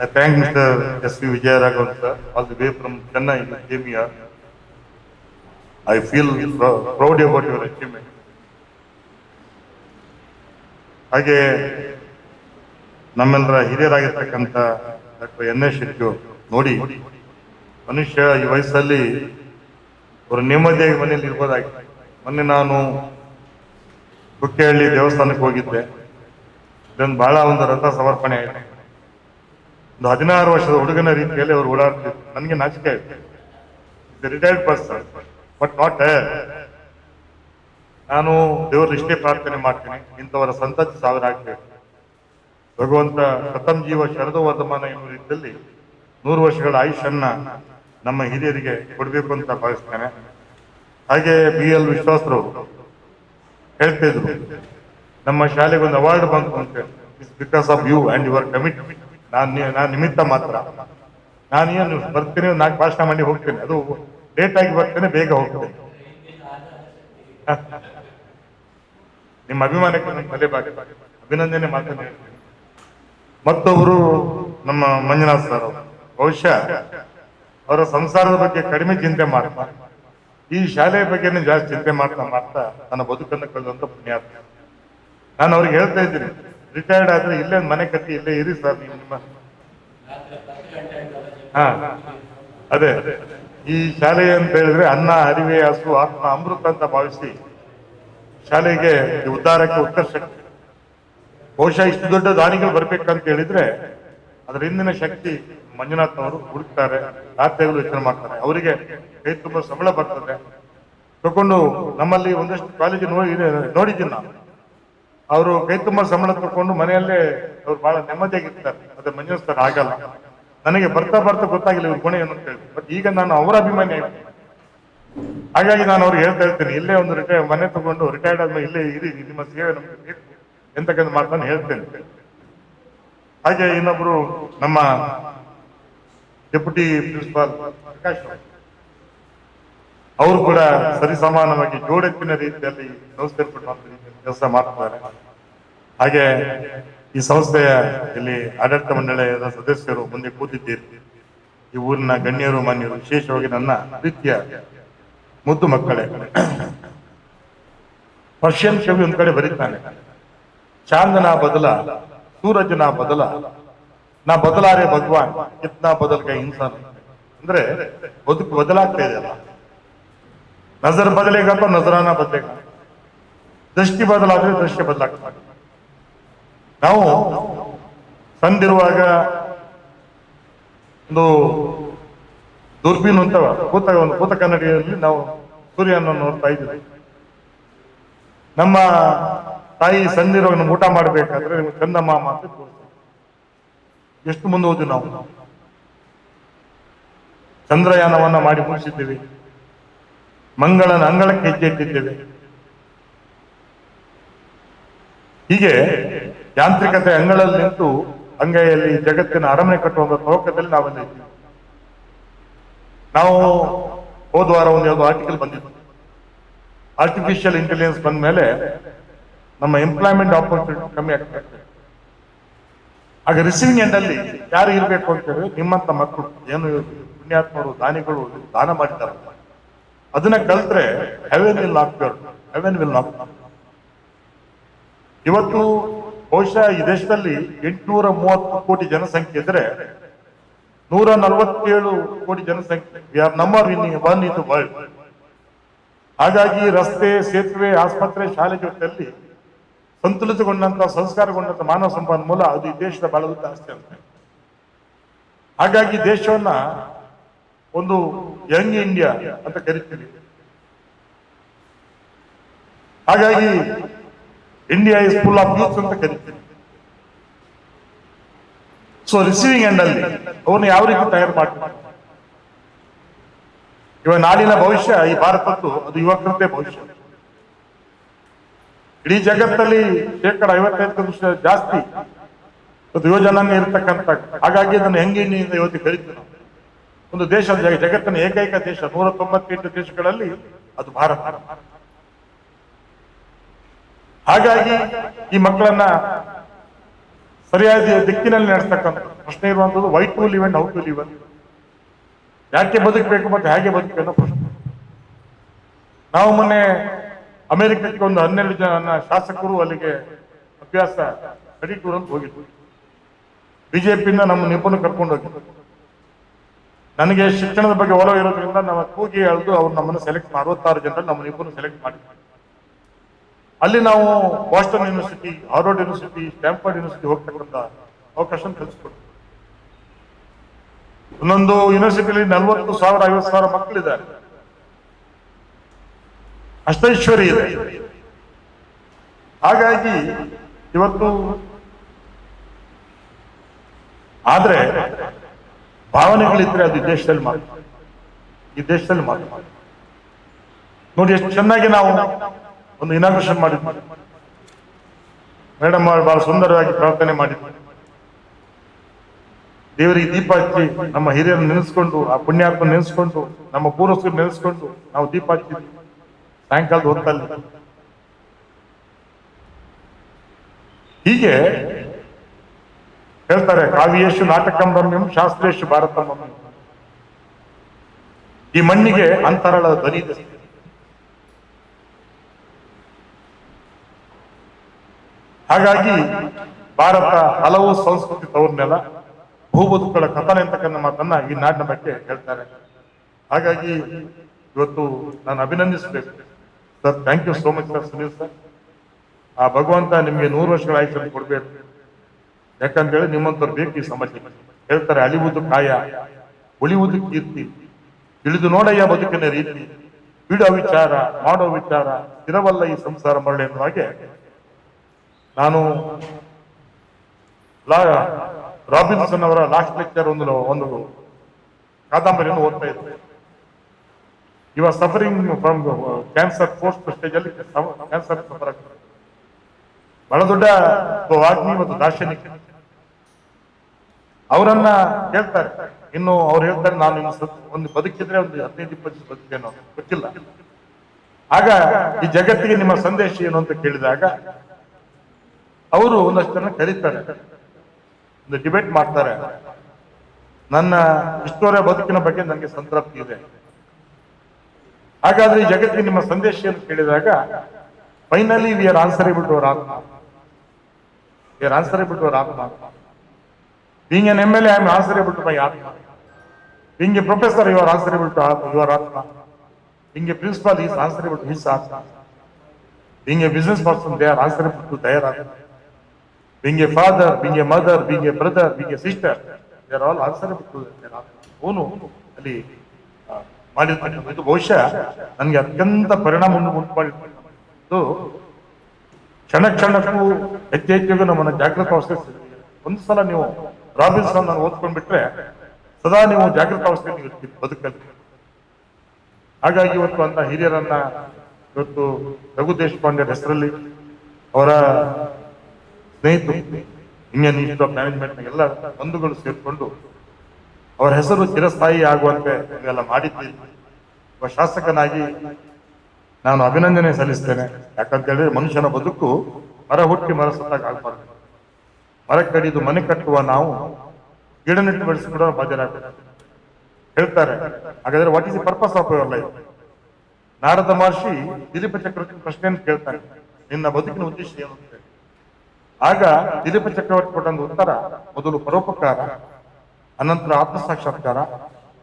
I thank Mr. S.V. Vijayaraghavan sir, all the way from Chennai, he came here. I feel proud about your achievement. ಹಾಗೆ ನಮ್ಮೆಲ್ಲರ ಹಿರಿಯರಾಗಿರ್ತಕ್ಕಂಥ ಡಾಕ್ಟರ್ N.S. ಶೆಟ್ಟಿ ನೋಡಿ, ಮನುಷ್ಯ ಈ ವಯಸ್ಸಲ್ಲಿ ಅವರು ನೆಮ್ಮದಿಯಾಗಿ ಮನೆಯಲ್ಲಿ ಇರ್ಬೋದಾಗಿತ್ತು. ಮೊನ್ನೆ ನಾನು ಕುಕ್ಕೆಹಳ್ಳಿ ದೇವಸ್ಥಾನಕ್ಕೆ ಹೋಗಿದ್ದೆ. ಇದೊಂದು ಬಹಳ ಒಂದು ರಥ ಸಮರ್ಪಣೆ ಆಯಿತು. ಒಂದು 16 ವರ್ಷದ ಹುಡುಗನ ರೀತಿಯಲ್ಲಿ ಅವರು ಓಡಾಡ್ತಿದ್ರು. ನನಗೆ ನಾಚಿಕೆ ಆಯ್ತು. ರಿಟೈರ್ಡ್ ಪರ್ಸನ್ ಬಟ್ ನಾಟ್ ನಾನು ದೇವರು ಇಷ್ಟೇ ಪ್ರಾರ್ಥನೆ ಮಾಡ್ತೀನಿ, ಇಂಥವರ ಸಂತತಿ ಸಾವಿರ ಆಗ್ಬೇಕು. ಭಗವಂತ ಶತಂ ಜೀವ ಶರದೋ ವರ್ಧಮಾನ ಎನ್ನುವ ರೀತಿಯಲ್ಲಿ 100 ವರ್ಷಗಳ ಆಯುಷನ್ನ ನಮ್ಮ ಹಿರಿಯರಿಗೆ ಕೊಡಬೇಕು ಅಂತ ಭಾವಿಸ್ತೇನೆ. ಹಾಗೆ BL ವಿಶ್ವಾಸರವರು ಹೇಳ್ತಾ ಇದ್ರು, ನಮ್ಮ ಶಾಲೆಗೆ ಒಂದು ಅವಾರ್ಡ್ ಬಂತು ಅಂತ. It's because of you and your commitment. ನಾನು ನಿಮಿತ್ತ ಮಾತ್ರ. ನಾನೇನು ಬರ್ತೀನಿ, 4 ಭಾಷಣ ಮಾಡಿ ಹೋಗ್ತೇನೆ. ಅದು ಲೇಟ್ ಆಗಿ ಬರ್ತೇನೆ, ಬೇಗ ಹೋಗ್ತೇನೆ. ನಿಮ್ಮ ಅಭಿಮಾನಕ್ಕೆ ನನ್ನ ತಲೆ ಬಾಗಿ ಅಭಿನಂದನೆ ಮಾತನ್ನು ಹೇಳ್ತೀನಿ. ಮತ್ತೊಬ್ಬರು ನಮ್ಮ ಮಂಜುನಾಥ್ ಸರ್ ಅವರು, ಬಹುಶಃ ಅವರ ಸಂಸಾರದ ಬಗ್ಗೆ ಕಡಿಮೆ ಚಿಂತೆ ಮಾಡ್ತಾ ಈ ಶಾಲೆಯ ಬಗ್ಗೆನೇ ಜಾಸ್ತಿ ಚಿಂತೆ ಮಾಡ್ತಾ ನನ್ನ ಬದುಕನ್ನು ಕಳೆದಂತ ಪುಣ್ಯಾತ್ಮ. ನಾನು ಅವ್ರಿಗೆ ಹೇಳ್ತಾ ಇದ್ದೀನಿ, ರಿಟೈರ್ಡ್ ಆದ್ರೆ ಇಲ್ಲೇ ಮನೆ ಕಟ್ಟಿ ಇಲ್ಲೇ ಇರಿ ಸರ್ ನಿಮ್ಮ. ಅದೇ ಈ ಶಾಲೆ ಅಂತ ಹೇಳಿದ್ರೆ ಅನ್ನ ಅರಿವೆ ಹಸು ಆತ್ಮ ಅಮೃತ ಅಂತ ಭಾವಿಸಿ ಶಾಲೆಗೆ ಉದ್ಧಾರಕ್ಕೆ ಉತ್ಕರ್ಷ. ಬಹುಶಃ ಇಷ್ಟು ದೊಡ್ಡ ದಾನಿಗಳು ಬರ್ಬೇಕಂತ ಹೇಳಿದ್ರೆ ಅದರ ಹಿಂದಿನ ಶಕ್ತಿ ಮಂಜುನಾಥ್ ಅವರು ಹುಡುಕ್ತಾರೆ, ರಾತ್ರಿಗಳು ಯೋಚನೆ ಮಾಡ್ತಾರೆ. ಅವರಿಗೆ ಕೈ ತುಂಬ ಸಂಬಳ ಬರ್ತದೆ. ತಗೊಂಡು ನಮ್ಮಲ್ಲಿ ಒಂದಷ್ಟು ಕಾಲೇಜು ನೋಡಿದ್ದೀನಿ ನಾನು. ಅವರು ಕೈ ತುಂಬ ಸಂಬಳ ತಗೊಂಡು ಮನೆಯಲ್ಲೇ ಅವ್ರು ಬಹಳ ನೆಮ್ಮದಿಯಾಗಿರ್ತಾರೆ. ಅದೇ ಮಂಜುನಾಥ್ ಸರ್ ಆಗಲ್ಲ. ನನಗೆ ಬರ್ತಾ ಗೊತ್ತಾಗಿಲ್ಲ ಇವ್ರ ಗುಣ ಏನು ಅಂತ ಹೇಳಿ. ಬಟ್ ಈಗ ನಾನು ಅವರ ಅಭಿಮಾನಿ ಆಗ್ತೀನಿ. ಹಾಗಾಗಿ ನಾನು ಅವ್ರಿಗೆ ಹೇಳ್ತಾ ಇರ್ತೀನಿ, ಇಲ್ಲೇ ಒಂದು ಮನೆ ತಗೊಂಡು ರಿಟೈರ್ಡ್ ಆದ್ಮೇಲೆ ಇಲ್ಲೇ ಇರಿ, ನಿಮ್ಮ ಸೇವೆ ನಮ್ಗೆ ಬೇಕು ಎಂತಕ್ಕಂಥ ಮಾತನ್ನು ಹೇಳ್ತೇನೆ. ಹಾಗೆ ಇನ್ನೊಬ್ರು ನಮ್ಮ ಡೆಪ್ಯೂಟಿ ಪ್ರಿನ್ಸಿಪಾಲ್ ಪ್ರಕಾಶ್ ಅವರು ಕೂಡ ಸರಿಸಮಾನವಾಗಿ ಜೋಡೆತ್ತಿನ ರೀತಿಯಲ್ಲಿ ಸಂಸ್ಥೆಪಟ್ಟು ಕೆಲಸ ಮಾಡ್ತಾರೆ. ಹಾಗೆ ಈ ಸಂಸ್ಥೆಯ ಇಲ್ಲಿ ಆಡಳಿತ ಮಂಡಳಿಯ ಸದಸ್ಯರು ಮುಂದೆ ಕೂತಿದ್ದೀರಿ. ಈ ಊರಿನ ಗಣ್ಯರು ಮಾನ್ಯರು, ವಿಶೇಷವಾಗಿ ನನ್ನ ಪ್ರೀತಿಯ ಮುದ್ದು ಮಕ್ಕಳೇ. ಪರ್ಷಿಯನ್ ಕವಿ ಒಂದ್ ಕಡೆ ಬರೀತಾನೆ, ಚಾಂದನ ಬದಲ ಸೂರಜನ ಬದಲ ನಾ ಬದಲಾರೆ ಭಗವಾನ್ ಕಿತ್ನಾ ಬದಲ್ ಗೈ ಇನ್ಸಾನ್. ಅಂದ್ರೆ ಬದುಕು ಬದಲಾಗ್ತಾ ಇದೆಯಲ್ಲ. ನಜರ್ ಬದಲೇಗ ಅಥವಾ ನಜರಾನ ಬದಲೇಗ, ದೃಷ್ಟಿ ಬದಲಾದ್ರೆ ದೃಷ್ಟಿ ಬದಲಾಗ್ತದೆ. ನಾವು ಸಂದಿರುವಾಗ ಒಂದು ದೂರ್ಬೀನ್ ಅಂತ ಒಂದು ಭೂತ ಕನ್ನಡಿಯಲ್ಲಿ ನಾವು ಸೂರ್ಯನ ನೋಡ್ತಾ ಇದ್ದೀವಿ. ನಮ್ಮ ತಾಯಿ ಸಂದಿರುವಾಗ ನಮ್ಗೆ ಊಟ ಮಾಡ್ಬೇಕಾದ್ರೆ ನಿಮ್ಗೆ ಚಂದಮಾಮ ಅಂತ ತೋರಿಸ್ತೀವಿ. ಎಷ್ಟು ಮುಂದೆ ಹೋದ್ವಿ ನಾವು. ಚಂದ್ರಯಾನವನ್ನ ಮಾಡಿ ಮುಗಿಸಿದ್ದೀವಿ. ಮಂಗಳನ ಅಂಗಳಕ್ಕೆ ಹೆಜ್ಜೆ ಇಟ್ಟಿದ್ದೇವೆ. ಹೀಗೆ ಯಾಂತ್ರಿಕತೆ ಅಂಗಳಲ್ಲಿ ನಿಂತು ಅಂಗೈಯಲ್ಲಿ ಜಗತ್ತಿನ ಅರಮನೆ ಕಟ್ಟುವ ತವಕದಲ್ಲಿ ನಾವೆಲ್ಲ ಇದ್ದೀವಿ. ನಾವು ಹೋದ ವಾರ ಒಂದು ಯಾವುದೋ ಆರ್ಟಿಕಲ್ ಬಂದಿತ್ತು. ಆರ್ಟಿಫಿಷಿಯಲ್ ಇಂಟೆಲಿಜೆನ್ಸ್ ಬಂದ ಮೇಲೆ ನಮ್ಮ ಎಂಪ್ಲಾಯ್ಮೆಂಟ್ ಆಪರ್ಚುನಿಟಿ ಕಮ್ಮಿ ಆಗ್ತಾ ಇದೆ. ಆಗ ರಿಸೀವಿಂಗ್ ಎಂಡ್ ಅಲ್ಲಿ ಯಾರು ಇರಬೇಕು ಅಂತ ಹೇಳಿ ನಿಮ್ಮಂತ ಮಕ್ಕಳು ಏನು ಪುಣ್ಯಾತ್ಮರು ದಾನಿಗಳು ದಾನ ಮಾಡಿದ್ದಾರೆ ಅದನ್ನ ಕಲ್ತ್ರೆ Heaven will not Heaven will not. ಇವತ್ತು ಬಹುಶಃ ಈ ದೇಶದಲ್ಲಿ 830 ಕೋಟಿ ಜನಸಂಖ್ಯೆ ಇದ್ರೆ 147 ಕೋಟಿ ಜನಸಂಖ್ಯೆ we are number one in the world. ಹಾಗಾಗಿ ರಸ್ತೆ, ಸೇತುವೆ, ಆಸ್ಪತ್ರೆ, ಶಾಲೆ ಜೊತೆಯಲ್ಲಿ ಸಂತುಲಿತಗೊಂಡಂತ ಸಂಸ್ಕಾರಗೊಂಡಂತ ಮಾನವ ಸಂಪನ್ಮೂಲ ಅದು ಈ ದೇಶದ ಬಲದ ಆಸ್ತಿ ಅಂತ. ಹಾಗಾಗಿ ದೇಶವನ್ನ ಒಂದು ಯಂಗ್ ಇಂಡಿಯಾ ಅಂತ ಕರಿತೀವಿ. ಹಾಗಾಗಿ India is full of youth ಅಂತ ಕರಿತೀವಿ. ಸೊ ರಿಸೀವಿಂಗ್ ಎಂಡ್ ಅಲ್ಲಿ ಅವ್ರನ್ನ ಯಾವ ರೀತಿ ತಯಾರು ಮಾಡ್ತಾರೆ? ಇವಾಗ ನಾಡಿನ ಭವಿಷ್ಯ ಈ ಭಾರತದ್ದು ಅದು ಯುವಕರದ್ದೇ ಭವಿಷ್ಯ. ಇಡೀ ಜಗತ್ತಲ್ಲಿ 55% ಜಾಸ್ತಿ ಅದು ಯುವಜನಾಂಗ ಇರತಕ್ಕಂಥ. ಹಾಗಾಗಿ ಅದನ್ನು ಹೆಂಗಿನಿಂದ ಇವತ್ತಿಗೆ ಕರಿತೀವಿ ನಾವು. ಒಂದು ದೇಶ ಜಗತ್ತಿನ ಏಕೈಕ ದೇಶ 198 ದೇಶಗಳಲ್ಲಿ ಅದು ಭಾರತ. ಹಾಗಾಗಿ ಈ ಮಕ್ಕಳನ್ನ ಸರಿಯಾದ ದಿಕ್ಕಿನಲ್ಲಿ ನಡೆಸ್ತಕ್ಕಂಥ ಪ್ರಶ್ನೆ ಇರುವಂತದ್ದು why to live and how to live ಅಂತ. ಯಾಕೆ ಬದುಕಬೇಕು ಮತ್ತೆ ಹೇಗೆ ಬದುಕಬೇಕು ಅನ್ನೋ ಪ್ರಶ್ನೆ. ನಾವು ಮೊನ್ನೆ ಅಮೆರಿಕಕ್ಕೆ ಒಂದು 12 ಜನ ಶಾಸಕರು ಅಲ್ಲಿಗೆ ಅಭ್ಯಾಸ ಸ್ಟಡಿ ಟೂರ್ ಅಂತ ಹೋಗಿದ್ವಿ. ಬಿಜೆಪಿಯಿಂದ ನಮ್ಮ ನಿಪುಣ ಕರ್ಕೊಂಡು ಹೋಗಿದ್ವಿ. ನನಗೆ ಶಿಕ್ಷಣದ ಬಗ್ಗೆ ಒಲವು ಇರೋದ್ರಿಂದ ನಮ್ಮ ಕೂಗಿ ಎಳೆದು ಅವ್ರು ನಮ್ಮನ್ನು ಸೆಲೆಕ್ಟ್ 66 ಜನರಲ್ಲಿ ನಮ್ಮ ನಿಪುಣ ಸೆಲೆಕ್ಟ್ ಮಾಡಿದ್ವಿ. ಅಲ್ಲಿ ನಾವು Boston university, Harvard university, Stanford university ಹೋಗ್ತಕ್ಕಂಥ ಅವಕಾಶ ಕಲಿಸ್ಕೊಡ್ತೀವಿ. ಒಂದೊಂದು ಯೂನಿವರ್ಸಿಟಿಯಲ್ಲಿ 40,000 50,000 ಮಕ್ಕಳಿದ್ದಾರೆ. ಅಷ್ಟೈಶ್ವರ್ಯ ಇದೆ. ಹಾಗಾಗಿ ಇವತ್ತು ಆದ್ರೆ ಭಾವನೆಗಳಿದ್ರೆ ಅದು ಈ ದೇಶದಲ್ಲಿ ಮಾತ್ರ. ಈ ದೇಶದಲ್ಲಿ ಮಾತ್ರ ನೋಡಿ ಎಷ್ಟು ಚೆನ್ನಾಗಿ ನಾವು ಒಂದು ಇನಾಗ್ರೇಷನ್ ಮಾಡಿದ್ವಿ. ಮೇಡಮ್ ಬಹಳ ಸುಂದರವಾಗಿ ಪ್ರಾರ್ಥನೆ ಮಾಡಿದ್ವಿ. ದೇವರಿಗೆ ದೀಪ ಹಚ್ಚಿ ನಮ್ಮ ಹಿರಿಯರನ್ನು ನೆನೆಸ್ಕೊಂಡು, ಆ ಪುಣ್ಯಾತ್ಮ ನೆನೆಸ್ಕೊಂಡು, ನಮ್ಮ ಪೂರ್ವಜರು ನೆನೆಸ್ಕೊಂಡು ನಾವು ದೀಪ ಹಚ್ಚಿದ್ವಿ ಸಾಯಂಕಾಲದ ಹೊತ್ತಲ್ಲಿ. ಹೀಗೆ ಹೇಳ್ತಾರೆ, ಕಾವ್ಯೇಶು ನಾಟಕಂ ರಮ್ಯಂ ಶಾಸ್ತ್ರೇಶು ಭಾರತಂ ರಮ್ಯಂ. ಈ ಮಣ್ಣಿಗೆ ಅಂತರಾಳದ ಧ್ವನಿ ಇದೆ. ಹಾಗಾಗಿ ಭಾರತ ಹಲವು ಸಂಸ್ಕೃತಿ ತವರ್ನೆಲ್ಲ ಭೂಬದುಕುಗಳ ಕಥನ ಅಂತಕ್ಕಂಥ ಮಾತನ್ನ ಈ ನಾಡಿನ ಬಗ್ಗೆ ಹೇಳ್ತಾರೆ. ಹಾಗಾಗಿ ಇವತ್ತು ನಾನು ಅಭಿನಂದಿಸಬೇಕು sir. Thank you so much sir, Sunil sir. ಆ ಭಗವಂತ ನಿಮ್ಗೆ 100 ವರ್ಷಗಳ ಆಯುಷ್ಯ ಕೊಡ್ಬೇಕು. ಯಾಕಂತೇಳಿ ನಿಮ್ಮಂತವ್ರು ಬೇಕು ಈ ಸಮಾಜಕ್ಕೆ. ಹೇಳ್ತಾರೆ, ಅಳಿವುದು ಕಾಯ, ಉಳಿಯುವುದು ಕೀರ್ತಿ, ತಿಳಿದು ನೋಡಯ್ಯ ಬದುಕಿನ ರೀತಿ, ಬಿಡೋ ವಿಚಾರ ಮಾಡೋ ವಿಚಾರ, ಸ್ಥಿರವಲ್ಲ ಈ ಸಂಸಾರ ಮರಳಿ ಎನ್ನುವ ಹಾಗೆ ನಾನು ರಾಬಿನ್ಸನ್ ಅವರ ಲಾಸ್ಟ್ ಲೆಕ್ಚರ್ ಒಂದು ಕಾದಂಬರಿಯನ್ನು ಓದ್ತಾ ಇದ್ದೆ. ಇವ suffering from cancer, post stage ಅಲ್ಲಿ ಕ್ಯಾನ್ಸರ್ ಸಫರ್ ಆಗ್ತದೆ. ಬಹಳ ದೊಡ್ಡ ವಾಗ್ಮಿ ಮತ್ತು ದಾರ್ಶನಿಕ. ಅವರನ್ನ ಹೇಳ್ತಾರೆ, ಇನ್ನು ಅವ್ರು ಹೇಳ್ತಾರೆ, ನಾನು ಒಂದು ಬದುಕಿದ್ರೆ ಒಂದು 15-20 ಬದುಕೇನೋ ಗೊತ್ತಿಲ್ಲ. ಆಗ ಈ ಜಗತ್ತಿಗೆ ನಿಮ್ಮ ಸಂದೇಶ ಏನು ಅಂತ ಕೇಳಿದಾಗ ಅವರು ಒಂದಷ್ಟು ಜನ ಕರೀತಾರೆ, ಒಂದು ಡಿಬೇಟ್ ಮಾಡ್ತಾರೆ. ನನ್ನ ಇಷ್ಟೋರ ಬದುಕಿನ ಬಗ್ಗೆ ನನಗೆ ಸಂತೃಪ್ತಿ ಇದೆ. ಹಾಗಾದ್ರೆ ಈ ಜಗತ್ತಿಗೆ ನಿಮ್ಮ ಸಂದೇಶ ಏನು ಕೇಳಿದಾಗ finally we are answerable to our atma. We are answerable to our atma. Being an MLA, I am answerable to my Atma. Being a professor, you are answerable to your Atma. Being a principal, he is answerable to his Atma. Being a business person, they are answerable to their Atma. Being a father, being a mother, being a brother, being a sister, they are all answerable to their Atma. ಅವನು ಅಲ್ಲಿ ಮಾಡಿರ್ತಕ್ಕಂಥ ಇದು ಬಹುಶಃ ನನಗೆ ಅತ್ಯಂತ ಪರಿಣಾಮ ಉಂಟು ಮಾಡಿರ್ತಕ್ಕಂಥದ್ದು. ಕ್ಷಣ ಕ್ಷಣಕ್ಕೂ ಹೆಚ್ಚೆಚ್ಚಿಗೂ ನಮ್ಮನ್ನು ಜಾಗೃತ ಅವಸ್ಥೆ. ಒಂದು ಸಲ ನೀವು ರಾಬಿನ್ಸನ್ ನಾನು ಓದ್ಕೊಂಡ್ಬಿಟ್ರೆ ಸದಾ ನೀವು ಜಾಗೃತ ಅವಸ್ಥೆಯಲ್ಲಿ ಇರ್ತೀರಿ ಬದುಕಲ್ಲಿ. ಹಾಗಾಗಿ ಇವತ್ತು ಅಂತ ಹಿರಿಯರನ್ನ ಇವತ್ತು ರಘು ದೇಶಪಾಂಡೆ ಹೆಸರಲ್ಲಿ ಅವರ ಸ್ನೇಹಿತರು ಇಂಡಿಯನ್ ಇನ್ಸ್ಟಿಟ್ಯೂಟ್ ಆಫ್ ಮ್ಯಾನೇಜ್ಮೆಂಟ್ ಎಲ್ಲ ಬಂಧುಗಳು ಸೇರಿಕೊಂಡು ಅವರ ಹೆಸರು ಚಿರಸ್ಥಾಯಿ ಆಗುವಂತೆ ಇದೆಲ್ಲ ಮಾಡಿದ್ದೀರಿ. ಒಬ್ಬ ಶಾಸಕನಾಗಿ ನಾನು ಅಭಿನಂದನೆ ಸಲ್ಲಿಸ್ತೇನೆ. ಯಾಕಂತ ಹೇಳಿದ್ರೆ ಮನುಷ್ಯನ ಬದುಕು ಮರ ಹುಟ್ಟಿ ಮರ ಸತ್ತಾಗ ಆಗ್ಬಾರ್ದು. ಮರ ಕಡಿದು ಮನೆ ಕಟ್ಟುವ ನಾವು ಗಿಡ ನೆಟ್ಟು ಬೆಳೆಸಿಬಿಡೋ ಬಾಧ್ಯರಾಗಬೇಕು ಹೇಳ್ತಾರೆ. ಹಾಗಾದ್ರೆ what is the purpose of your life? Narada Maharshi Dilipa Chakravarti ಪ್ರಶ್ನೆಯನ್ನು ಕೇಳ್ತಾನೆ, ನಿನ್ನ ಬದುಕಿನ ಉದ್ದೇಶ ಏನು ಅಂತ. ಆಗ ದಿಲೀಪ ಚಕ್ರವರ್ತಿ ಕೊಟ್ಟಂತ ಉತ್ತರ, ಮೊದಲು ಪರೋಪಕಾರ, ಅನಂತರ ಆತ್ಮ ಸಾಕ್ಷಾತ್ಕಾರ,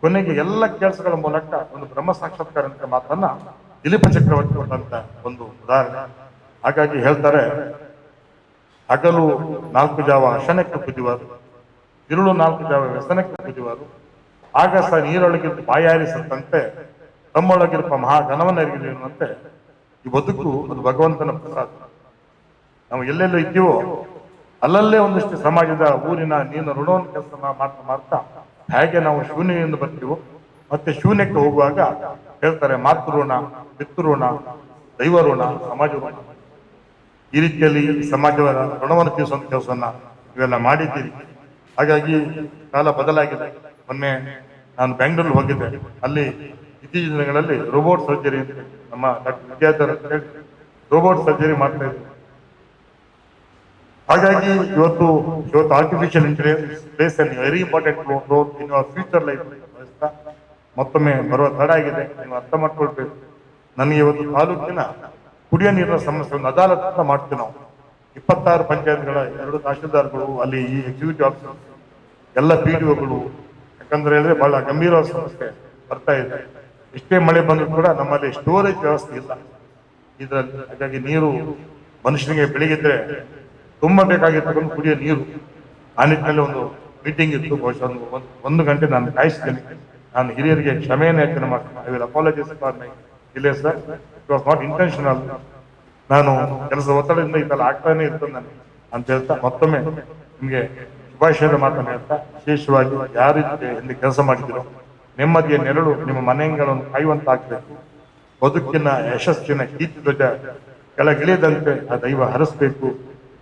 ಕೊನೆಗೆ ಎಲ್ಲ ಕೆಲಸಗಳ ಮೂಲಕ ಒಂದು ಬ್ರಹ್ಮ ಸಾಕ್ಷಾತ್ಕಾರ ಅಂತ ಮಾತನ್ನ ದಿಲೀಪ ಚಕ್ರವರ್ತಿ ಕೊಟ್ಟಂತ ಒಂದು ಉದಾಹರಣೆ. ಹಾಗಾಗಿ ಹೇಳ್ತಾರೆ, ಹಗಲು 4 ಜಾವ ಅಶನಕ್ಕೆ ಕುದಿವರು, ಇರುಳು 4 ಜಾವ ವ್ಯಸನಕ್ಕೆ ಕುದಿವರು, ಆಗಸ ನೀರೊಳಗಿದ್ದು ಬಾಯಾರಿಸಂತೆ ತಮ್ಮೊಳಗಿರುವ ಮಹಾಘನವನ್ನರಿಗಲಿ ಎನ್ನುವಂತೆ ಈ ಬದುಕು ಅದು ಭಗವಂತನ ಪ್ರಸಾದ. ನಾವು ಎಲ್ಲೆಲ್ಲೂ ಇದ್ದೀವೋ ಅಲ್ಲಲ್ಲೇ ಒಂದಿಷ್ಟು ಸಮಾಜದ ಊರಿನ ನೀನು ಋಣವನ್ನು ಕೆಲಸ ಮಾಡ್ತಾ ಮಾಡ್ತಾ ಹೇಗೆ ನಾವು ಶೂನ್ಯದಿಂದ ಬರ್ತೀವೋ ಮತ್ತೆ ಶೂನ್ಯಕ್ಕೆ ಹೋಗುವಾಗ ಹೇಳ್ತಾರೆ, ಮಾತೃ ಋಣ, ಪಿತೃ ಋಣ, ದೈವ ಋಣ, ಸಮಾಜ ಋಣ. ಈ ರೀತಿಯಲ್ಲಿ ಸಮಾಜದ ಋಣವನ್ನು ತೀರಿಸುವಂತ ಕೆಲಸವನ್ನ ಇವೆಲ್ಲ ಮಾಡಿದ್ದೀರಿ. ಹಾಗಾಗಿ ಕಾಲ ಬದಲಾಗಿದೆ. ಮೊನ್ನೆ ನಾನು ಬೆಂಗಳೂರು ಹೋಗಿದ್ದೆ, ಅಲ್ಲಿ ಇತ್ತೀಚಿನ ದಿನಗಳಲ್ಲಿ ರೋಬೋಟ್ ಸರ್ಜರಿ ಅಂತ ನಮ್ಮ ಡಾಕ್ಟರ್ ವಿದ್ಯಾಧರ್ ರೋಬೋಟ್ ಸರ್ಜರಿ ಮಾಡ್ತಾ ಇದ್ರು. ಹಾಗಾಗಿ ಇವತ್ತು artificial intelligence plays an very important role in your future life. ಮತ್ತೊಮ್ಮೆ ಬರುವ ತಡ ಆಗಿದೆ, ನೀವು ಅರ್ಥ ಮಾಡ್ಕೊಳ್ಬೇಕು. ನನಗೆ ಇವತ್ತು ತಾಲೂಕಿನ ಕುಡಿಯೋ ನೀರಿನ ಸಮಸ್ಯೆ ಅದಾಲತ್ ಅಂತ ಮಾಡ್ತೀವಿ ನಾವು. 26 ಪಂಚಾಯತ್ಗಳ 2 ತಹಶೀಲ್ದಾರ್ಗಳು, ಅಲ್ಲಿ ಈ ಎಕ್ಸಿಕ್ಯೂಟಿವ್ ಆಫೀಸರ್, ಎಲ್ಲ PDOಗಳು. ಯಾಕಂದ್ರೆ ಹೇಳಿದ್ರೆ ಬಹಳ ಗಂಭೀರವಾದ ಸಮಸ್ಯೆ ಬರ್ತಾ ಇದೆ. ಎಷ್ಟೇ ಮಳೆ ಬಂದರೂ ಕೂಡ ನಮ್ಮಲ್ಲಿ ಸ್ಟೋರೇಜ್ ವ್ಯವಸ್ಥೆ ಇಲ್ಲ ಇದರಲ್ಲಿ. ಹಾಗಾಗಿ ನೀರು ಮನುಷ್ಯನಿಗೆ ಬೆಳಿಗ್ಗೆ ತುಂಬಾ ಬೇಕಾಗಿರ್ತಕ್ಕಂಥ ಕುಡಿಯೋ ನೀರು. ಆ ನಿಟ್ಟಿನಲ್ಲಿ ಒಂದು ಮೀಟಿಂಗ್ ಇತ್ತು, ಬಹುಶಃ ಒಂದು ಗಂಟೆ ನಾನು ಕಾಯಿಸ್ತೇನೆ. ನಾನು ಹಿರಿಯರಿಗೆ ಕ್ಷಮೆಯನ್ನು ಯಾಚನೆ ಮಾಡ್ತೀನಿ. I will apologise for my delay sir, it was not intentional. ನಾನು ಕೆಲಸ ಒತ್ತಡದಿಂದ ಈ ತರ ಆಗ್ತಾನೆ ಇರ್ತದೆ ನನಗೆ ಅಂತ ಹೇಳ್ತಾ ಮತ್ತೊಮ್ಮೆ ನಿಮಗೆ ಶುಭಾಶಯದ ಮಾತನ್ನು ಹೇಳ್ತಾ, ವಿಶೇಷವಾಗಿ ಯಾರು ಎಂದು ಕೆಲಸ ಮಾಡಿದಿರೋ ನೆಮ್ಮದಿಯ ನೆರಳು ನಿಮ್ಮ ಮನೆಗಳನ್ನು ಕಾಯುವಂತಾಗಬೇಕು. ಬದುಕಿನ ಯಶಸ್ಸಿನ ಕೀರ್ತಿ ಧ್ವಜ ಕೆಳಗಿಳಿಯದಂತೆ ಆ ದೈವ ಹರಿಸಬೇಕು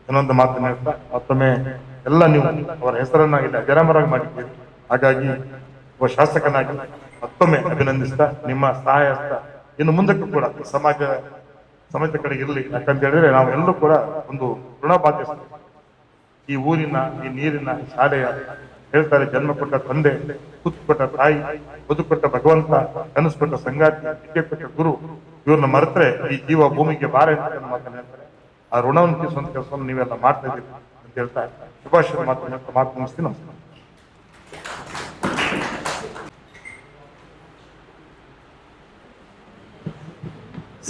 ಅನ್ನೊಂದು ಮಾತನ್ನು ಹೇಳ್ತಾ ಮತ್ತೊಮ್ಮೆ ಎಲ್ಲ ನೀವು ಅವರ ಹೆಸರನ್ನ ಇಲ್ಲಿ ಅಜರಾಮರಾಗಿ ಮಾಡಿದ್ದೀರಿ. ಹಾಗಾಗಿ ಒಬ್ಬ ಶಾಸಕನಾಗಿ ಮತ್ತೊಮ್ಮೆ ಅಭಿನಂದಿಸ್ತಾ, ನಿಮ್ಮ ಸಹಾಯ ಇನ್ನು ಮುಂದಕ್ಕೂ ಕೂಡ ಸಮಾಜದ ಕಡೆ ಇರಲಿ. ಯಾಕಂತ ಹೇಳಿದ್ರೆ ನಾವೆಲ್ಲರೂ ಕೂಡ ಒಂದು ಋಣ ಬಾಧ್ಯಸ್ಥರು. ಈ ಊರಿನ, ಈ ನೀರಿನ, ಶಾಲೆಯ ಹೇಳ್ತಾರೆ, ಜನ್ಮ ಕೊಟ್ಟ ತಂದೆ, ಕೂತು ಕೊಟ್ಟ ತಾಯಿ, ಬದುಕು ಕೊಟ್ಟ ಭಗವಂತ, ಕನಸು ಕೊಟ್ಟ ಸಂಗಾತಿ, ವಿದ್ಯೆ ಕೊಟ್ಟ ಗುರು, ಇವ್ರನ್ನ ಮರೆತರೆ ಈ ಜೀವ ಭೂಮಿಗೆ ಭಾರ ಅಂತ ಮಾತನ್ನ ಹೇಳ್ತಾರೆ. ಆ ಋಣವನ್ನು ತೀರಿಸುವಂತ ಕೆಲಸವನ್ನು ನೀವೆಲ್ಲ ಮಾಡ್ತಾ ಇದ್ದೀರಿ ಅಂತ ಹೇಳ್ತಾ ಶುಭಾಶಯ ಮಾತು ಮುಗಿಸ್ತೀನಿ. ನಮಸ್ಕಾರ.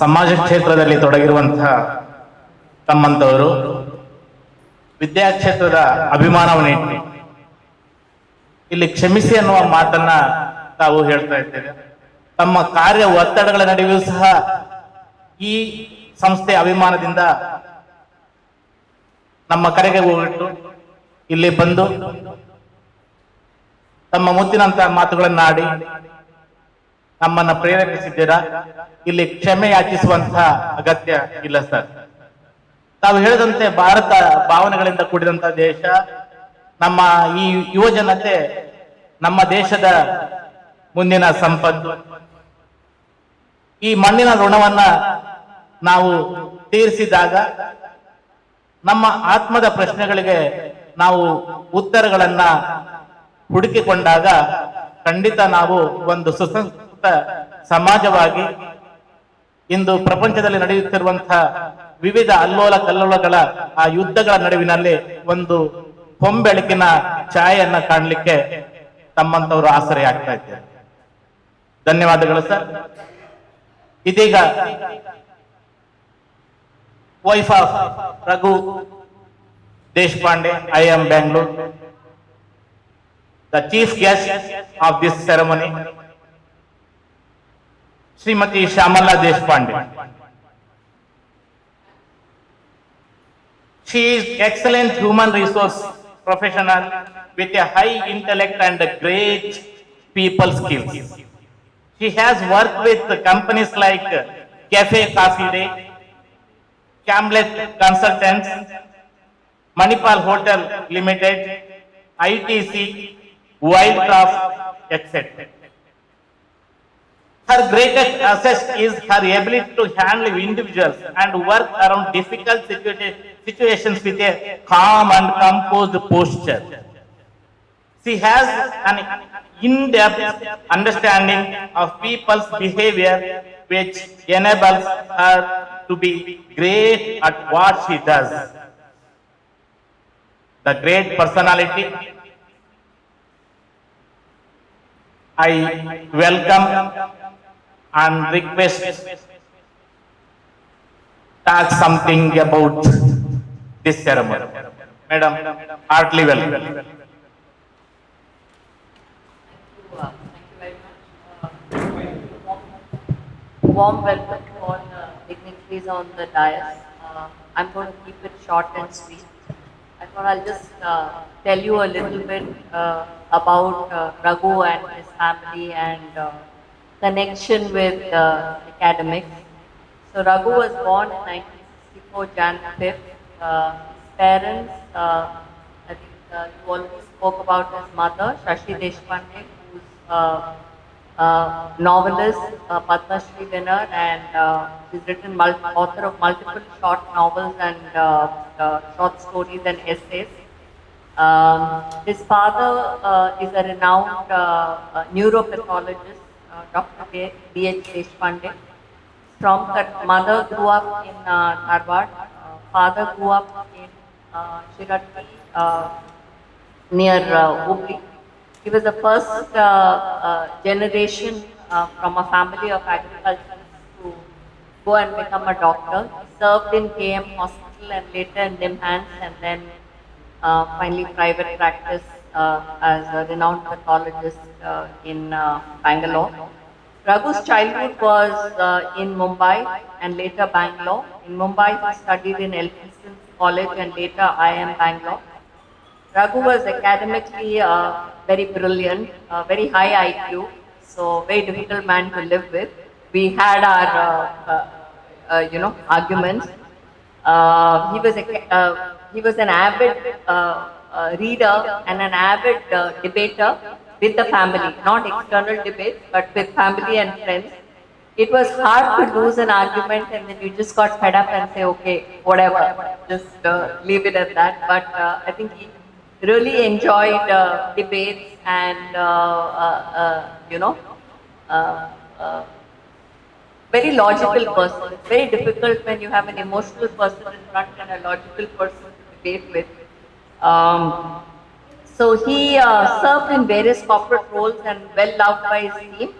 ಸಮಾಜ ಕ್ಷೇತ್ರದಲ್ಲಿ ತೊಡಗಿರುವಂತಹ ತಮ್ಮಂತವರು ವಿದ್ಯಾಕ್ಷೇತ್ರದ ಅಭಿಮಾನವನ್ನು ಇಟ್ಟು ಇಲ್ಲಿ ಕ್ಷಮಿಸಿ ಅನ್ನುವ ಮಾತನ್ನ ತಾವು ಹೇಳ್ತಾ ಇದ್ದೇವೆ. ತಮ್ಮ ಕಾರ್ಯ ಒತ್ತಡಗಳ ನಡುವೆಯೂ ಸಹ ಈ ಸಂಸ್ಥೆಯ ಅಭಿಮಾನದಿಂದ ನಮ್ಮ ಕರೆಗೆ ಹೋಗಿಟ್ಟು ಇಲ್ಲಿ ಬಂದು ತಮ್ಮ ಮುತ್ತಿನಂತಹ ಮಾತುಗಳನ್ನಾಡಿ ನಮ್ಮನ್ನ ಪ್ರೇರೇಪಿಸಿದ್ದೀರಾ. ಇಲ್ಲಿ ಕ್ಷಮೆ ಯಾಚಿಸುವಂತಹ ಅಗತ್ಯ ಇಲ್ಲ ಸರ್. ತಾವು ಹೇಳಿದಂತೆ ಭಾರತ ಭಾವನೆಗಳಿಂದ ಕೂಡಿದಂತಹ ದೇಶ. ನಮ್ಮ ಈ ಯುವ ಜನತೆ ನಮ್ಮ ದೇಶದ ಮುಂದಿನ ಸಂಪತ್ತು. ಈ ಮಣ್ಣಿನ ಋಣವನ್ನ ನಾವು ತೀರಿಸಿದಾಗ ನಮ್ಮ ಆತ್ಮದ ಪ್ರಶ್ನೆಗಳಿಗೆ ನಾವು ಉತ್ತರಗಳನ್ನ ಹುಡುಕಿಕೊಂಡಾಗ ಖಂಡಿತ ನಾವು ಒಂದು ಸುಸಂಸ್ಕೃತ ಸಮಾಜವಾಗಿ ಇಂದು ಪ್ರಪಂಚದಲ್ಲಿ ನಡೆಯುತ್ತಿರುವಂತಹ ವಿವಿಧ ಅಲ್ಲೋಲ ಕಲ್ಲೋಲಗಳ ಆ ಯುದ್ಧಗಳ ನಡುವಿನಲ್ಲಿ ಒಂದು ಹೊಂಬೆಳಕಿನ ಛಾಯೆಯನ್ನ ಕಾಣಲಿಕ್ಕೆ ತಮ್ಮಂತವರು ಆಸರೆ ಆಗ್ತಾ ಇದ್ದಾರೆ. ಧನ್ಯವಾದಗಳು ಸರ್. ಇದೀಗ wife of Raghu Deshpande, IIM Bangalore, the chief guest of this ceremony, Srimati Shamala Deshpande. She is excellent human resource professional with a high intellect and great people skills. She has worked with companies like Cafe Coffee Day, Camlet Consultants, Manipal Hotel Limited, ITC, Wildcraft, etc. Her greatest asset is her ability to handle individuals and work around difficult situations with a calm and composed posture. She has an in-depth understanding of people's behavior, which enables her to be great at what she does. The great personality. I welcome and request talk something about this ceremony. Madam, heartily welcome. Thank you very much. Warm welcome to all the dignitaries on the dais. I'm going to keep it short and sweet. I thought I'll just tell you a little bit about Raghu and his family and connection with academics. So Raghu was born in 1964, Jan 5th. His parents, I think you already spoke about his mother, Shashi Deshpande, who's novelist, Padma Shri winner, and he's written author of multiple short novels and short stories and essays. His father is a renowned neuropathologist, Dr. D.H. Deshpande. Mother grew up in Dharwad. Father grew up in Shiratti near Hubli. He was the first generation from a family of agriculturists to go and become a doctor. He served in KM Hospital and later in NIMHANS, and then finally private practice as a renowned pathologist in Bangalore. Raghu's childhood was in Mumbai and later Bangalore. In Mumbai, he studied in Elphinstone College and later IIM Bangalore. Raghu was academically very brilliant, very high IQ, so very difficult man to live with. We had our, arguments. He was an avid reader and an avid debater with the family, not external debates, but with family and friends. It was hard to lose an argument and then you just got fed up and say, okay, whatever, just leave it at that. But I think he really enjoyed debates and, very logical person. It's very difficult when you have an emotional person in front and a logical person to debate with. So he served in various corporate roles and well loved by his team.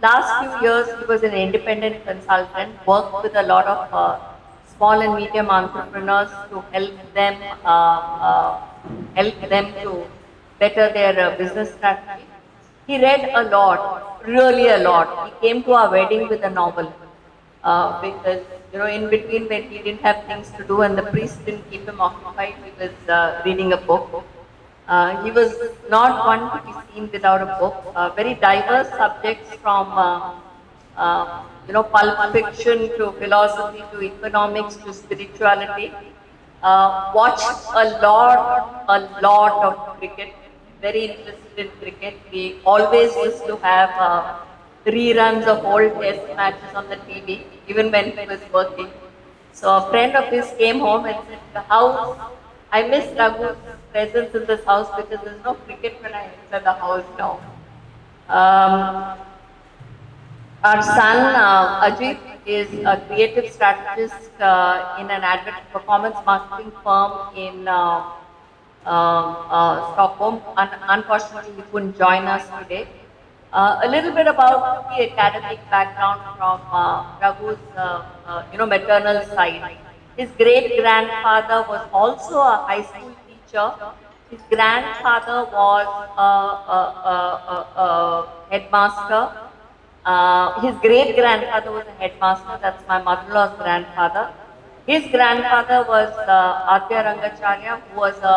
Last few years he was an independent consultant, worked with a lot of small and medium entrepreneurs to help them to better their business strategy. He read a lot, really a lot. He came to our wedding with a novel because in between when he didn't have things to do and the priest didn't keep him occupied, he was reading a book. He was not one to be seen without a book. Very diverse subjects from pulp fiction to philosophy to economics to spirituality. Watched a lot of cricket. Very interested in cricket. We always used to have reruns of old test matches on the TV, even when he was working. So a friend of his came home and said, "The house, I miss Raghu's presence in this house because there's no cricket when I enter the house now." Our son Ajit is a creative strategist in an performance marketing firm in Stockholm. Unfortunately, he couldn't join us today. A little bit about the academic background from Raghu's maternal side. His great-grandfather was also a high school teacher. His grandfather was a headmaster. His great-grandfather was a headmaster. That's my mother-in-law's grandfather. His grandfather was Adya Rangacharya, who was a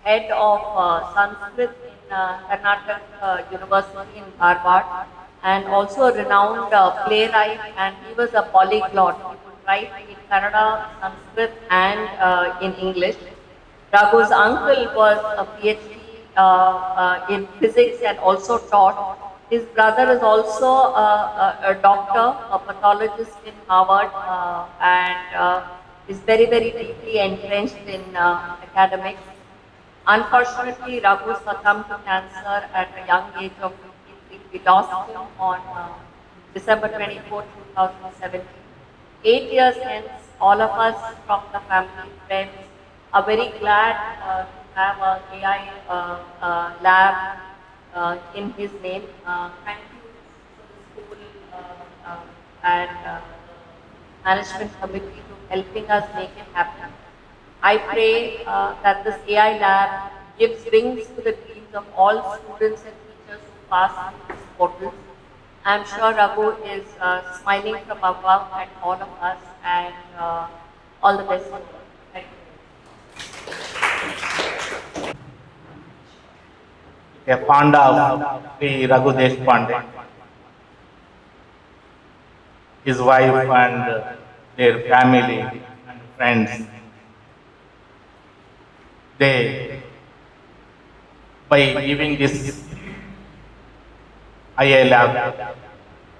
head of Sanskrit in Karnataka University in Dharwad, and also a renowned playwright, and he was a polyglot. He could write in Kannada, Sanskrit, and in English. Raghu's uncle was a PhD in physics and also taught. His brother is also a doctor, a pathologist in Harvard, and is very, very deeply entrenched in academics. Unfortunately, Raghu succumbed to cancer at a young age of 53. We lost him on December 24, 2017. 8 years hence, all of us from the family, friends, are very glad to have a AI lab in his name. Thank you to the school and management committee to helping us make it happen. I pray that this AI lab gives wings to the dreams of all students and teachers who pass through this portal. I'm sure Raghu is smiling from above at all of us, and all the best. Thank you. A panda of Sri Raghu Deshpande, his wife and their family and friends. They, by giving this IA lab,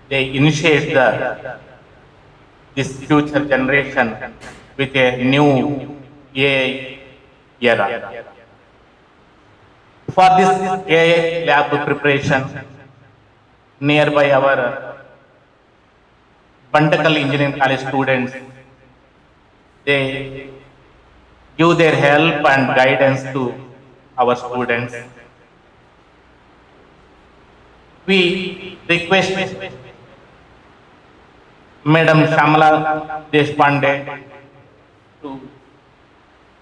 they initiate this future generation with a new AI era. For this AI lab preparation, nearby our Bantakal Engineering College students, they give their help and guidance to our students. We request Madam Shamala Deshpande to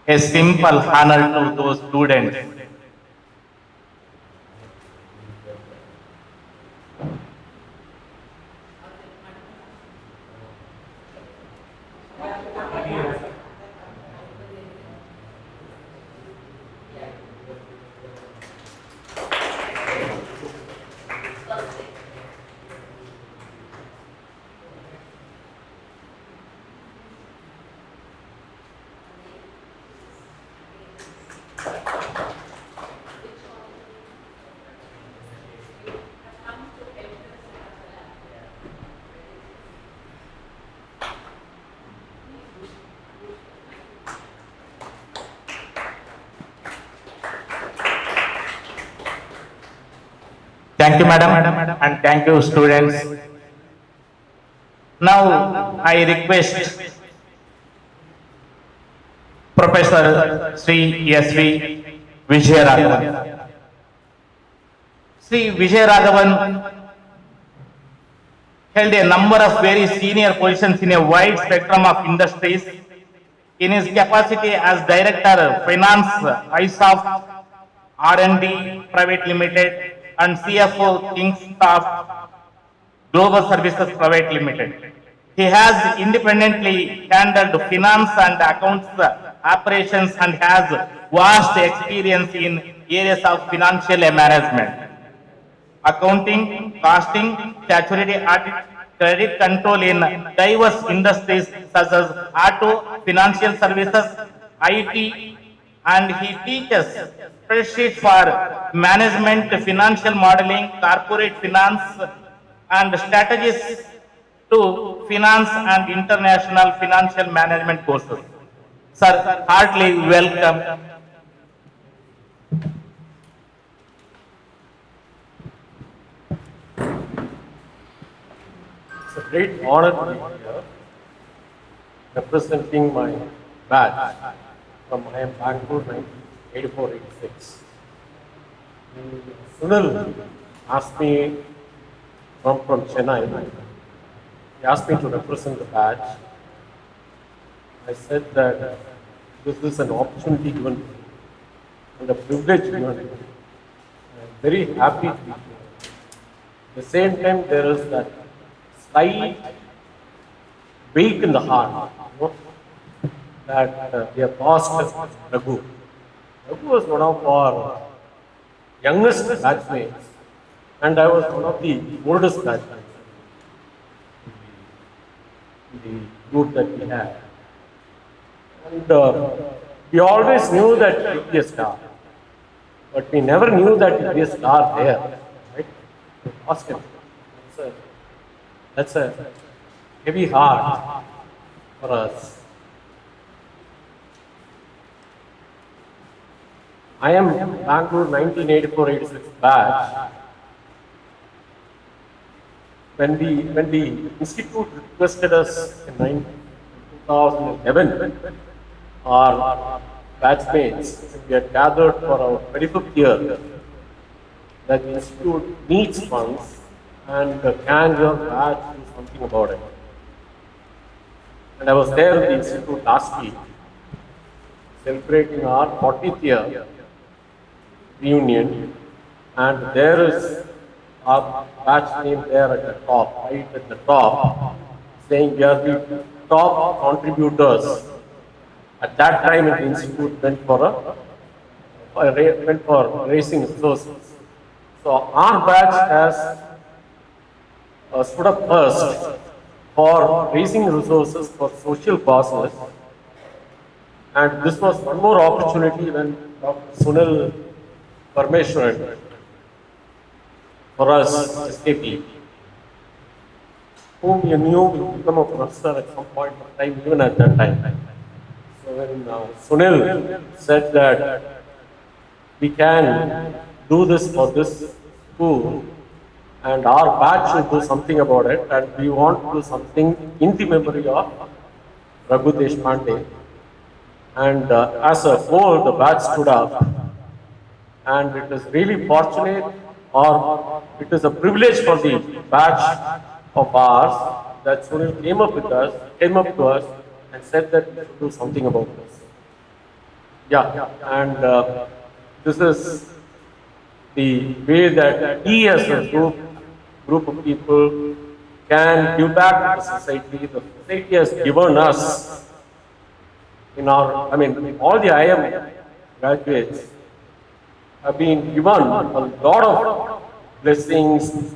a simple honor to those students. Thank you, madam, and thank you, students. Now, I request Professor Sri S.V. Vijayaraghavan. Sri Vijayaraghavan held a number of very senior positions in a wide spectrum of industries. In his capacity as Director Finance, iSoft R&D Private Limited, and CFO Kingsoft Global Services Private Limited. He has independently handled finance and accounts operations and has vast experience in areas of financial management, accounting, costing, statutory audit, credit control in diverse industries such as auto, financial services, IT, and he teaches spreadsheets for management, financial modeling, corporate finance, and strategies to finance and international financial management courses. Sir, heartily welcome. It's a great honor to be here, representing my batch from IIM Bangalore 1984-86. Sunil asked me from Chennai. He asked me to represent the batch. I said that this is an opportunity given to me and a privilege given to me. I'm very happy to be here. At the same time, there is that slight weight in the heart, that we have lost Raghu. Raghu was one of our youngest batchmates, and I was one of the oldest batchmates in the group that we had. And we always knew that it would be a star, but we never knew that it would be a star there, right? We lost him. That's a heavy heart for us. I am Bangalore 1984-86 batch. When the institute requested us in 2011, our batchmates, we had gathered for our 25th year, that the institute needs funds and can your batch do something about it. And I was there in the institute last week, celebrating our 40th year reunion, and there is our batch name there at the top, right at the top, saying we are the top contributors. At that time, the institute went for raising resources. So our batch has stood up first for raising resources for social causes, and this was one more opportunity when Dr. Sunil Parmeshwaran for us, SKP, whom you knew will become a professor at some point of time, even at that time. So when Sunil said that we can do this for this school, and our batch should do something about it, and we want to do something in the memory of Raghu Deshpande. And as a whole, the batch stood up, and it is really fortunate, or it is a privilege for the batch of ours that Sunil came up to us and said that we should do something about this. Yeah, and this is the way that we as a group of people can give back to the society. The society has given us all the IM graduates have been given a lot of blessings,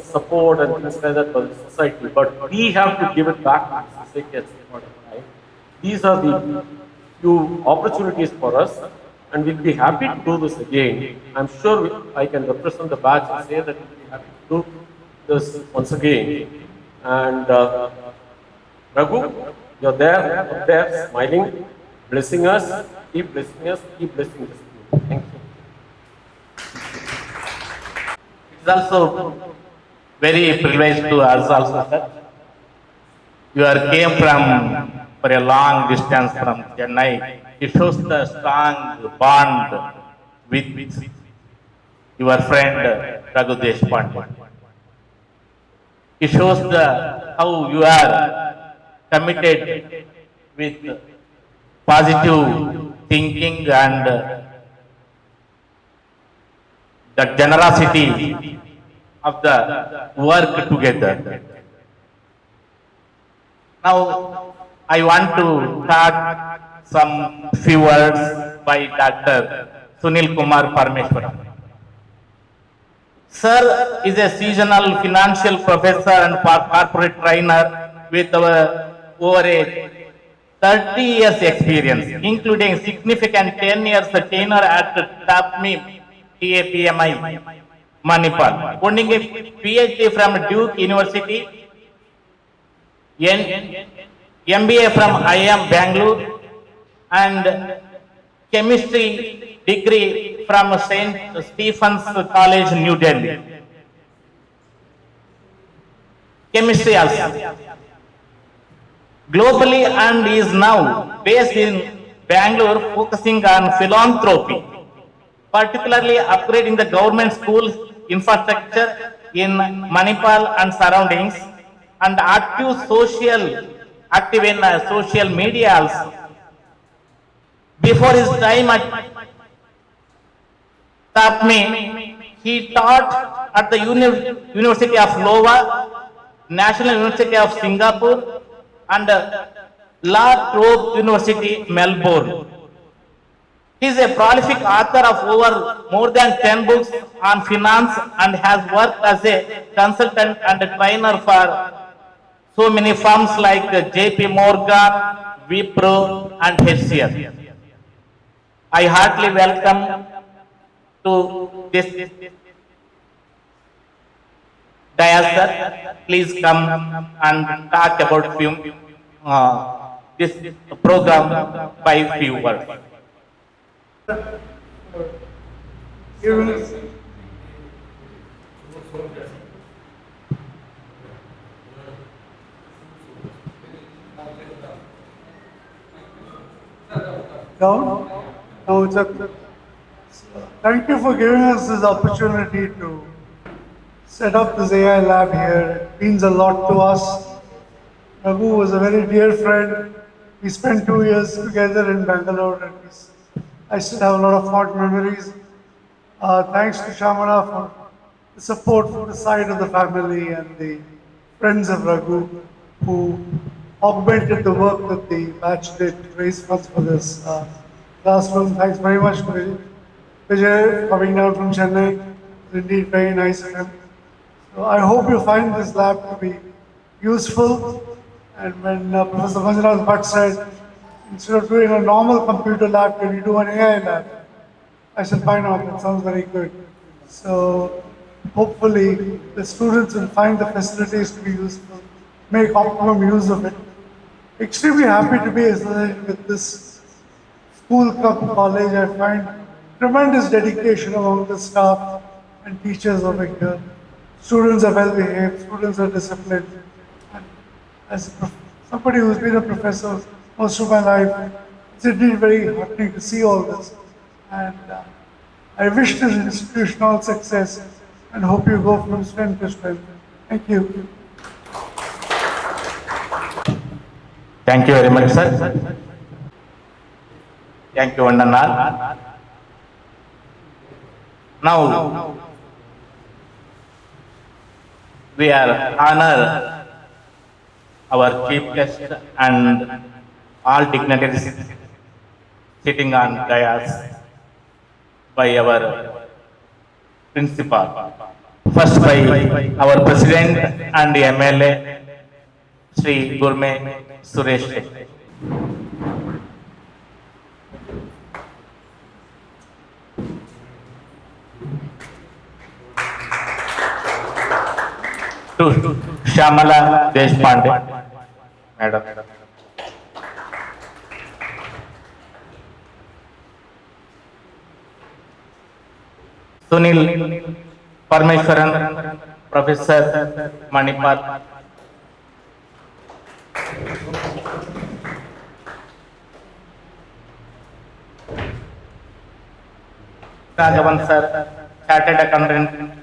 support and things like that for the society, but we have to give it back to the society at some point of time. These are the few opportunities for us, and we'll be happy to do this again. I'm sure I can represent the batch and say that we'll be happy to do this once again. And Raghu, you're there, up there, smiling, blessing us, keep blessing us, keep blessing us. Thank you. It's also very privileged to us also, sir. You came from for a long distance from Chennai. It shows the strong bond with your friend Raghu Deshpande. It shows how you are committed with positive thinking and the generosity of the work together. Now, I want to talk some few words by Dr. Sunil Kumar Parmeshwaran. Sir is a seasonal financial professor and corporate trainer with over a 30 years experience, including significant 10 years tenure at TAPMI, TAPMI, Manipal, holding a PhD from Duke University, MBA from IIM Bangalore, and chemistry degree from St. Stephen's College, New Delhi. Chemistry also. Globally, and is now based in Bangalore, focusing on philanthropy, particularly upgrading the government schools infrastructure in Manipal and surroundings, and active in social media also. Before his time at TAPMI, he taught at the University of Iowa, National University of Singapore, and La Trobe University, Melbourne. He is a prolific author of more than 10 books on finance and has worked as a consultant and a trainer for so many firms like JP Morgan, Wipro, and HCL. I heartily welcome to this dais, sir. Please come and talk about this program by few words. giving us down. No, it's up. Thank you for giving us this opportunity to set up this AI lab here. It means a lot to us. Raghu was a very dear friend. We spent 2 years together in Bangalore, and I still have a lot of fond memories. Thanks to Shamana for the support from the side of the family and the friends of Raghu who augmented the work that the batch did to raise funds for this classroom. Thanks very much to Vijay coming down from Chennai. It's indeed very nice of him. So I hope you find this lab to be useful. And when Professor Manjunath Bhatt said, instead of doing a normal computer lab, can you do an AI lab? I said, why not? That sounds very good. So hopefully the students will find the facilities to be useful, make optimum use of it. Extremely happy to be associated with this school college. I find tremendous dedication among the staff and teachers over here. Students are well behaved, students are disciplined. And as somebody who's been a professor most of my life, it's indeed very heartening to see all this. And I wish this institution all success and hope you go from strength to strength. Thank you. Thank you very much, sir. Thank you, Vandanal. Now, we are honor our chief guest and all dignitaries sitting on dais by our principal. First by our president and MLA, Sri Gurme Suresh. To Shamala Deshpande, Madam. Sunil Parmeshwaran, Professor Manipal. Raghavan sir, Chartered Accountant.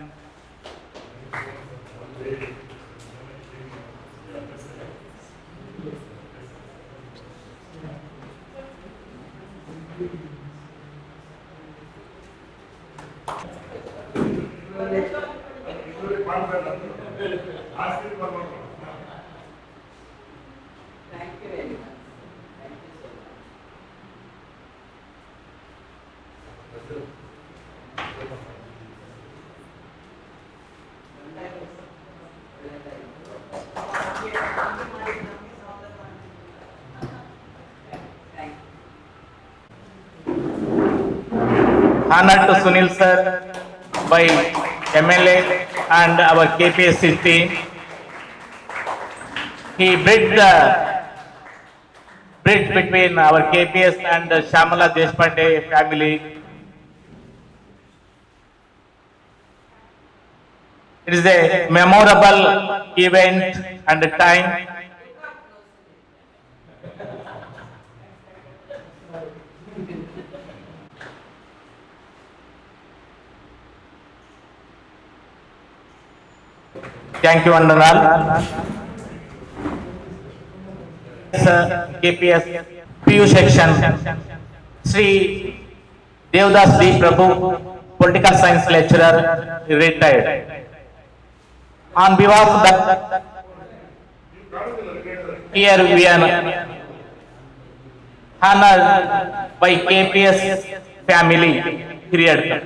Honor to Sunil sir by MLA and our KPSC team. He bridged the bridge between our KPS and the Shamala Deshpande family. It is a memorable event and time. Thank you, Vandanal. KPS PU section, Sri Devdas D. Prabhu, Political Science Lecturer, retired. On behalf of the here we are honored by KPS family, period.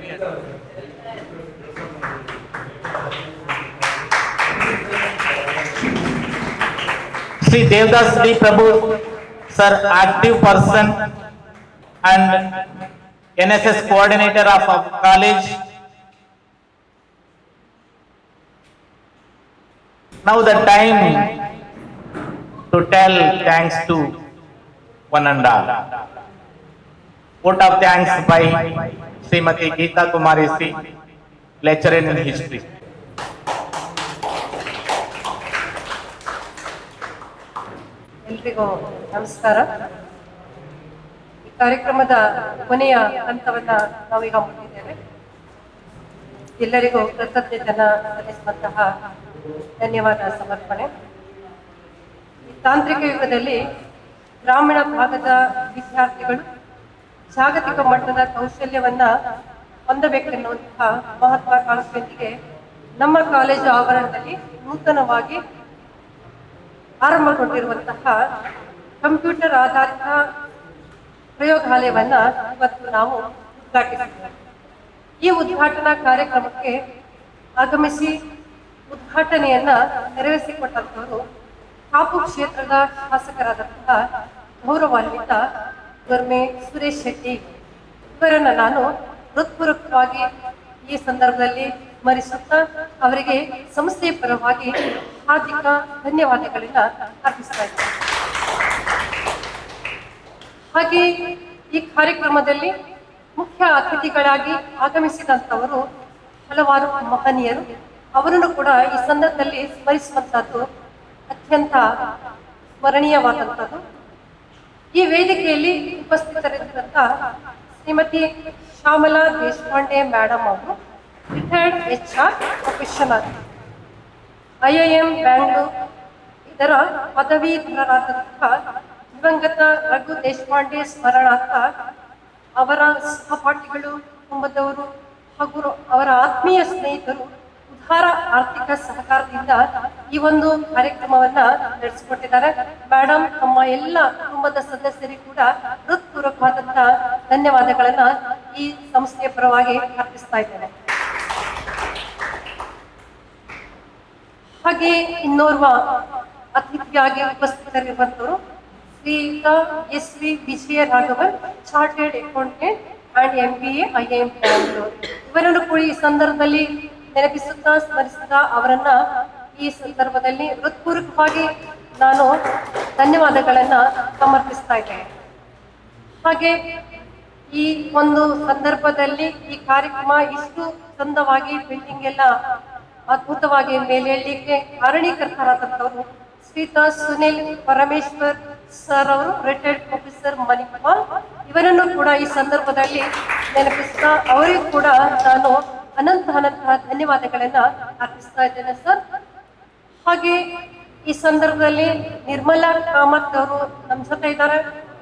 Sri Devdas D. Prabhu, sir, active person and NSS coordinator of our college. Now the time to tell thanks to one and all. vote of thanks by Srimati Geeta Kumari C, lecturer in history. ಎಲ್ರಿಗೂ ನಮಸ್ಕಾರ. ಈ ಕಾರ್ಯಕ್ರಮದ ಕೊನೆಯ ಹಂತವನ್ನ ನಾವೀಗ ಮುಟ್ಟಿದ್ದೇವೆ. ಎಲ್ಲರಿಗೂ ಕೃತಜ್ಞತೆಯನ್ನ ಸಲ್ಲಿಸುವಂತಹ ಧನ್ಯವಾದ ಸಮರ್ಪಣೆ. ಈ ತಾಂತ್ರಿಕ ಯುಗದಲ್ಲಿ ಗ್ರಾಮೀಣ ಭಾಗದ ವಿದ್ಯಾರ್ಥಿಗಳು ಜಾಗತಿಕ ಮಟ್ಟದ ಕೌಶಲ್ಯವನ್ನ ಹೊಂದಬೇಕೆನ್ನುವಂತಹ ಮಹತ್ವಾಕಾಂಕ್ಷೆಯೊಂದಿಗೆ ನಮ್ಮ ಕಾಲೇಜು ಆವರಣದಲ್ಲಿ ನೂತನವಾಗಿ ಆರಂಭಗೊಂಡಿರುವಂತಹ ಕಂಪ್ಯೂಟರ್ ಆಧಾರಿತ ಪ್ರಯೋಗಾಲಯವನ್ನ ಇವತ್ತು ನಾವು ಉದ್ಘಾಟಿಸಿದ್ದೇವೆ. ಈ ಉದ್ಘಾಟನಾ ಕಾರ್ಯಕ್ರಮಕ್ಕೆ ಆಗಮಿಸಿ ಉದ್ಘಾಟನೆಯನ್ನ ನೆರವೇರಿಸಿಕೊಟ್ಟಂತವರು ಕಾಪು ಕ್ಷೇತ್ರದ ಶಾಸಕರಾದಂತಹ ಗೌರವಾನ್ವಿತ ಗರ್ಮೆ ಸುರೇಶ್ ಶೆಟ್ಟಿ ಇವರನ್ನ ನಾನು ಹೃತ್ಪೂರ್ವಕವಾಗಿ ಈ ಸಂದರ್ಭದಲ್ಲಿ ಸ್ಮರಿಸುತ್ತಾ ಅವರಿಗೆ ಸಂಸ್ಥೆಯ ಪರವಾಗಿ ಹಾರ್ದಿಕ ಧನ್ಯವಾದಗಳನ್ನ ಅರ್ಪಿಸ್ತಾ ಇದ್ದೇನೆ. ಹಾಗೆ ಈ ಕಾರ್ಯಕ್ರಮದಲ್ಲಿ ಮುಖ್ಯ ಅತಿಥಿಗಳಾಗಿ ಆಗಮಿಸಿದಂಥವರು ಹಲವಾರು ಮಹನೀಯರು. ಅವರನ್ನು ಕೂಡ ಈ ಸಂದರ್ಭದಲ್ಲಿ ಸ್ಮರಿಸುವಂತಹದ್ದು ಅತ್ಯಂತ ಸ್ಮರಣೀಯವಾದಂಥದ್ದು. ಈ ವೇದಿಕೆಯಲ್ಲಿ ಉಪಸ್ಥಿತರಿದ್ದಂಥ ಶ್ರೀಮತಿ ಶ್ಯಾಮಲಾ ದೇಶಪಾಂಡೆ ಮೇಡಮ್ ಅವರು retired HR professional, IIM Bangalore ಇದರ ಪದವೀಧರರಾದಂತಹ ದಿವಂಗತ ರಘು ದೇಶಪಾಂಡೆ ಸ್ಮರಣಾರ್ಥ ಅವರ ಸಹಪಾಠಿಗಳು, ಕುಟುಂಬದವರು ಹಾಗೂ ಅವರ ಆತ್ಮೀಯ ಸ್ನೇಹಿತರು ಉದಾರ ಆರ್ಥಿಕ ಸಹಕಾರದಿಂದ ಈ ಒಂದು ಕಾರ್ಯಕ್ರಮವನ್ನ ನಡೆಸಿಕೊಟ್ಟಿದ್ದಾರೆ. ಮೇಡಮ್ ತಮ್ಮ ಎಲ್ಲ ಕುಟುಂಬದ ಸದಸ್ಯರಿಗೂ ಕೂಡ ಹೃತ್ಪೂರ್ವಕವಾದಂತಹ ಧನ್ಯವಾದಗಳನ್ನ ಈ ಸಂಸ್ಥೆಯ ಪರವಾಗಿ ಅರ್ಪಿಸ್ತಾ ಇದ್ದೇನೆ. ಹಾಗೆ ಇನ್ನೋರ್ವ ಅತಿಥಿಯಾಗಿ ಉಪಸ್ಥಿತರಿರುವಂತವರು ಶ್ರೀಯುತ SV Vijaya Raghavan, chartered accountant and MBA IIM Bangalore. ಇವರನ್ನು ಕೂಡ ಈ ಸಂದರ್ಭದಲ್ಲಿ ನೆನಪಿಸುತ್ತಾ ಸ್ಮರಿಸುತ್ತಾ ಅವರನ್ನ ಈ ಸಂದರ್ಭದಲ್ಲಿ ಹೃತ್ಪೂರ್ವಕವಾಗಿ ನಾನು ಧನ್ಯವಾದಗಳನ್ನ ಸಮರ್ಪಿಸ್ತಾ ಇದ್ದೇನೆ. ಹಾಗೆ ಈ ಒಂದು ಸಂದರ್ಭದಲ್ಲಿ ಈ ಕಾರ್ಯಕ್ರಮ ಇಷ್ಟು ಚಂದವಾಗಿ ಬಿಲ್ಡಿಂಗ್ ಎಲ್ಲ ಅದ್ಭುತವಾಗಿ ಮೇಲೇಳಲಿಕ್ಕೆ ಕಾರಣೀಕರ್ತರಾದಂಥವರು ಶ್ರೀಯುತ ಸುನಿಲ್ ಪರಮೇಶ್ವರ್ ಸರ್ ಅವರು, ರಿಟೈರ್ಡ್ ಪ್ರೊಫೆಸರ್ ಮಣಿಪಾಲ್. ಇವರನ್ನು ಕೂಡ ಈ ಸಂದರ್ಭದಲ್ಲಿ ನೆನಪಿಸ್ತಾ ಅವರಿಗೂ ಕೂಡ ನಾನು ಅನಂತ ಧನ್ಯವಾದಗಳನ್ನ ಅರ್ಪಿಸ್ತಾ ಇದ್ದೇನೆ ಸರ್. ಹಾಗೆ ಈ ಸಂದರ್ಭದಲ್ಲಿ ನಿರ್ಮಲಾ ಕಾಮತ್ ಅವರು ನಮ್ಮ ಜೊತೆ ಇದ್ದಾರೆ,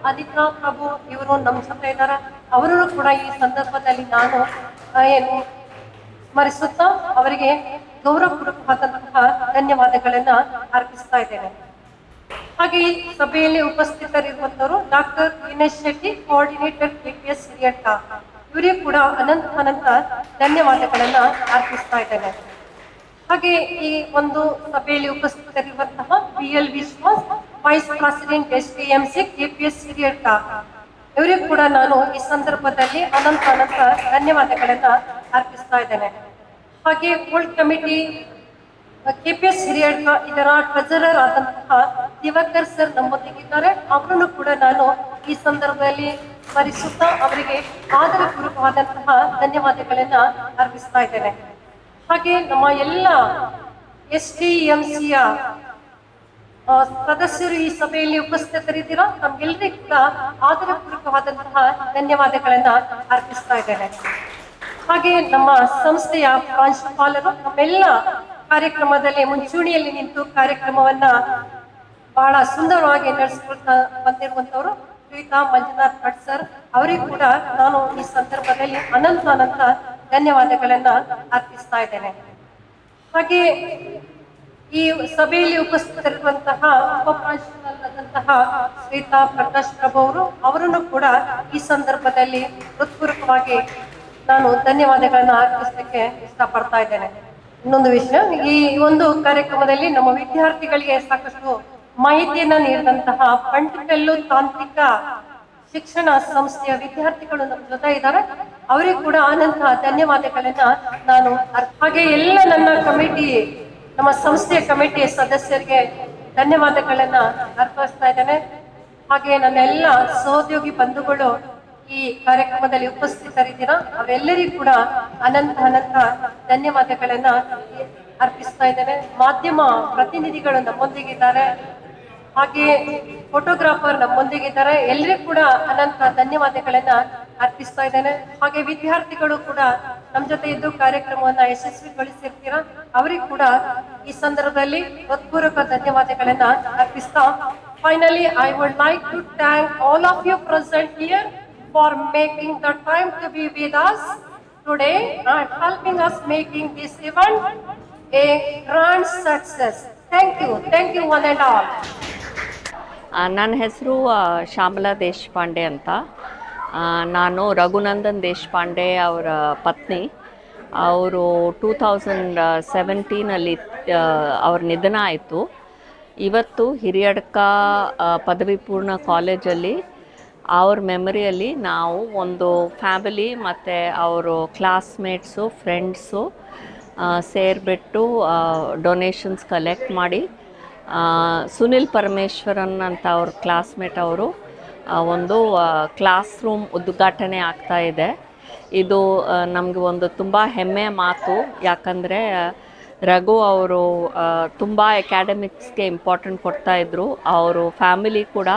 ಅನಿತಾ ಪ್ರಭು ಇವರು ನಮ್ಮ ಜೊತೆ ಇದ್ದಾರೆ. ಅವರನ್ನು ಕೂಡ ಈ ಸಂದರ್ಭದಲ್ಲಿ ನಾನು ಏನು ಸ್ಮರಿಸುತ್ತಾ ಅವರಿಗೆ ಗೌರವಪೂರ್ವಕವಾದಂತಹ ಧನ್ಯವಾದಗಳನ್ನ ಅರ್ಪಿಸ್ತಾ ಇದ್ದೇನೆ. ಹಾಗೆ ಈ ಸಭೆಯಲ್ಲಿ ಉಪಸ್ಥಿತರಿರುವಂತವರು doctor Dinesh Shetty, coordinator KPS Hiriadka, ಇವರಿಗೂ ಕೂಡ ಅನಂತ ಧನ್ಯವಾದಗಳನ್ನ ಅರ್ಪಿಸ್ತಾ ಇದ್ದೇನೆ. ಹಾಗೆ ಈ ಒಂದು ಸಭೆಯಲ್ಲಿ ಉಪಸ್ಥಿತರಿರುವಂತಹ BL Vishwas, vice president STMC KPS Hiriadka, ಇವರಿಗೂ ಕೂಡ ನಾನು ಈ ಸಂದರ್ಭದಲ್ಲಿ ಅನಂತ ಧನ್ಯವಾದಗಳನ್ನ ಅರ್ಪಿಸ್ತಾ ಇದ್ದೇನೆ. ಹಾಗೆ ಓಲ್ಡ್ ಕಮಿಟಿ KPS ಹಿರಿಯಡ್ಕ ಇದರ ಟ್ರೆಜರರ್ ಆದಂತಹ ದಿವಾಕರ್ ಸರ್ ನಮ್ಮೊಂದಿಗಿದ್ದಾರೆ. ಅವರನ್ನು ಕೂಡ ನಾನು ಈ ಸಂದರ್ಭದಲ್ಲಿ ಸ್ಮರಿಸುತ್ತಾ ಅವರಿಗೆ ಆದರಪೂರ್ವಕವಾದಂತಹ ಧನ್ಯವಾದಗಳನ್ನ ಅರ್ಪಿಸ್ತಾ ಇದ್ದೇನೆ. ಹಾಗೆ ನಮ್ಮ ಎಲ್ಲ STMCಯ ಸದಸ್ಯರು ಈ ಸಭೆಯಲ್ಲಿ ಉಪಸ್ಥಿತರಿದ್ದೀರಾ, ನಮ್ಗೆಲ್ಲರಿಗೂ ಕೂಡ ಆದರಪೂರ್ವಕವಾದಂತಹ ಧನ್ಯವಾದಗಳನ್ನ ಅರ್ಪಿಸ್ತಾ ಇದ್ದೇನೆ. ಹಾಗೆ ನಮ್ಮ ಸಂಸ್ಥೆಯ ಪ್ರಾಂಶುಪಾಲರು ನಮ್ಮೆಲ್ಲ ಕಾರ್ಯಕ್ರಮದಲ್ಲಿ ಮುಂಚೂಣಿಯಲ್ಲಿ ನಿಂತು ಕಾರ್ಯಕ್ರಮವನ್ನ ಬಹಳ ಸುಂದರವಾಗಿ ನಡೆಸಿಕೊಳ್ತಾ ಬಂದಿರುವಂತವರು ಶ್ರೀಯುತ ಮಂಜುನಾಥ್ ಭಟ್ ಸರ್, ಅವರಿಗೂ ಕೂಡ ನಾನು ಈ ಸಂದರ್ಭದಲ್ಲಿ ಅನಂತ ಧನ್ಯವಾದಗಳನ್ನ ಅರ್ಪಿಸ್ತಾ ಇದ್ದೇನೆ. ಹಾಗೆ ಈ ಸಭೆಯಲ್ಲಿ ಉಪಸ್ಥಿತರಿರುವಂತಹ ಉಪಪ್ರಾಂಶುಪಾಲರಾದಂತಹ ಶ್ರೀಯುತ ಪ್ರಕಾಶ್ ಪ್ರಭು ಅವರು, ಅವರನ್ನು ಕೂಡ ಈ ಸಂದರ್ಭದಲ್ಲಿ ಹೃತ್ಪೂರ್ವಕವಾಗಿ ನಾನು ಧನ್ಯವಾದಗಳನ್ನ ಅರ್ಪಿಸಲಿಕ್ಕೆ ಇಷ್ಟಪಡ್ತಾ ಇದ್ದೇನೆ. ಇನ್ನೊಂದು ವಿಷಯ, ಈ ಒಂದು ಕಾರ್ಯಕ್ರಮದಲ್ಲಿ ನಮ್ಮ ವಿದ್ಯಾರ್ಥಿಗಳಿಗೆ ಸಾಕಷ್ಟು ಮಾಹಿತಿಯನ್ನ ನೀಡಿದಂತಹ ಬಂಟಿಕಲ್ಲು ತಾಂತ್ರಿಕ ಶಿಕ್ಷಣ ಸಂಸ್ಥೆಯ ವಿದ್ಯಾರ್ಥಿಗಳು ನಮ್ಮ ಜೊತೆ ಇದ್ದಾರೆ. ಅವರಿಗೂ ಕೂಡ ಅನಂತ ಧನ್ಯವಾದಗಳನ್ನ ನಾನು ಹಾಗೆ ಎಲ್ಲ ನನ್ನ ಕಮಿಟಿ, ನಮ್ಮ ಸಂಸ್ಥೆಯ ಕಮಿಟಿಯ ಸದಸ್ಯರಿಗೆ ಧನ್ಯವಾದಗಳನ್ನ ಅರ್ಪಿಸ್ತಾ ಇದ್ದೇನೆ. ಹಾಗೆ ನನ್ನ ಎಲ್ಲ ಸಹೋದ್ಯೋಗಿ ಬಂಧುಗಳು ಈ ಕಾರ್ಯಕ್ರಮದಲ್ಲಿ ಉಪಸ್ಥಿತರಿದ್ದೀರಾ ಅವರೆಲ್ಲರಿಗೂ ಕೂಡ ಅನಂತ ಅನಂತ ಧನ್ಯವಾದಗಳನ್ನ ಅರ್ಪಿಸ್ತಾ ಇದ್ದೇನೆ. ಮಾಧ್ಯಮ ಪ್ರತಿನಿಧಿಗಳು ನಮ್ಮೊಂದಿಗಿದ್ದಾರೆ, ಹಾಗೆ ಫೋಟೋಗ್ರಾಫರ್ ನಮ್ಮೊಂದಿಗಿದ್ದಾರೆ. ಎಲ್ಲರಿಗೂ ಕೂಡ ಅನಂತ ಧನ್ಯವಾದಗಳನ್ನ ಅರ್ಪಿಸ್ತಾ ಇದ್ದೇನೆ. ಹಾಗೆ ವಿದ್ಯಾರ್ಥಿಗಳು ಕೂಡ ನಮ್ಮ ಜೊತೆ ಇದ್ದು ಕಾರ್ಯಕ್ರಮವನ್ನ ಯಶಸ್ವಿಗೊಳಿಸಿರ್ತೀರಾ, ಅವರಿಗೂ ಕೂಡ ಈ ಸಂದರ್ಭದಲ್ಲಿ ಹೃತ್ಪೂರ್ವಕ ಧನ್ಯವಾದಗಳನ್ನ ಅರ್ಪಿಸ್ತಾ, finally I would like to thank all of you present here for making the time to be with us today and helping us making this event a grand success. Thank you one and all. ನನ್ನ ಹೆಸರು ಶ್ಯಾಮಲಾ ದೇಶಪಾಂಡೆ ಅಂತ. ನಾನು ರಘುನಂದನ್ ದೇಶಪಾಂಡೆ ಅವರ ಪತ್ನಿ. ಅವರು 2017 ಅವ್ರ ನಿಧನ ಆಯಿತು. ಇವತ್ತು ಹಿರಿಯಡ್ಕ ಪದವಿ ಪೂರ್ಣ ಕಾಲೇಜಲ್ಲಿ ಅವ್ರ ಮೆಮರಿಯಲ್ಲಿ ನಾವು ಒಂದು ಫ್ಯಾಮಿಲಿ ಮತ್ತು ಅವರು ಕ್ಲಾಸ್ಮೇಟ್ಸು ಫ್ರೆಂಡ್ಸು ಸೇರಿಬಿಟ್ಟು ಡೊನೇಷನ್ಸ್ ಕಲೆಕ್ಟ್ ಮಾಡಿ ಸುನಿಲ್ ಪರಮೇಶ್ವರನ್ ಅಂತ ಅವ್ರ ಕ್ಲಾಸ್ಮೇಟ್ ಅವರು ಒಂದು ಕ್ಲಾಸ್ ರೂಮ್ ಉದ್ಘಾಟನೆ ಆಗ್ತಾ ಇದೆ. ಇದು ನಮಗೆ ಒಂದು ತುಂಬ ಹೆಮ್ಮೆಯ ಮಾತು. ಯಾಕಂದರೆ ರಘು ಅವರು ತುಂಬ ಅಕಾಡೆಮಿಕ್ಸ್ಗೆ ಇಂಪಾರ್ಟೆಂಟ್ ಕೊಡ್ತಾಯಿದ್ರು. ಅವರು ಫ್ಯಾಮಿಲಿ ಕೂಡ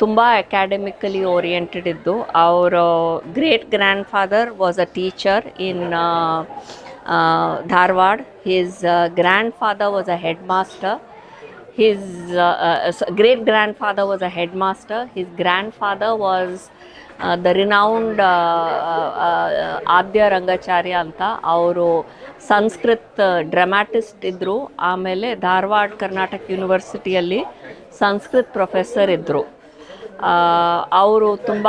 ತುಂಬ ಅಕಾಡೆಮಿಕಲಿ ಓರಿಯೆಂಟೆಡ್ ಇದ್ದು. ಅವರ great grand father was a teacher in Dharwad. His grand father was a head master. His great-grandfather was a headmaster. His grandfather was the renowned ಆದ್ಯ ರಂಗಾಚಾರ್ಯ ಅಂತ. ಅವರು ಸಂಸ್ಕೃತ್ ಡ್ರಾಮಾಟಿಸ್ಟ್ ಇದ್ದರು. ಆಮೇಲೆ ಧಾರವಾಡ ಕರ್ನಾಟಕ ಯೂನಿವರ್ಸಿಟಿಯಲ್ಲಿ ಸಂಸ್ಕೃತ್ ಪ್ರೊಫೆಸರ್ ಇದ್ದರು. ಅವರು ತುಂಬ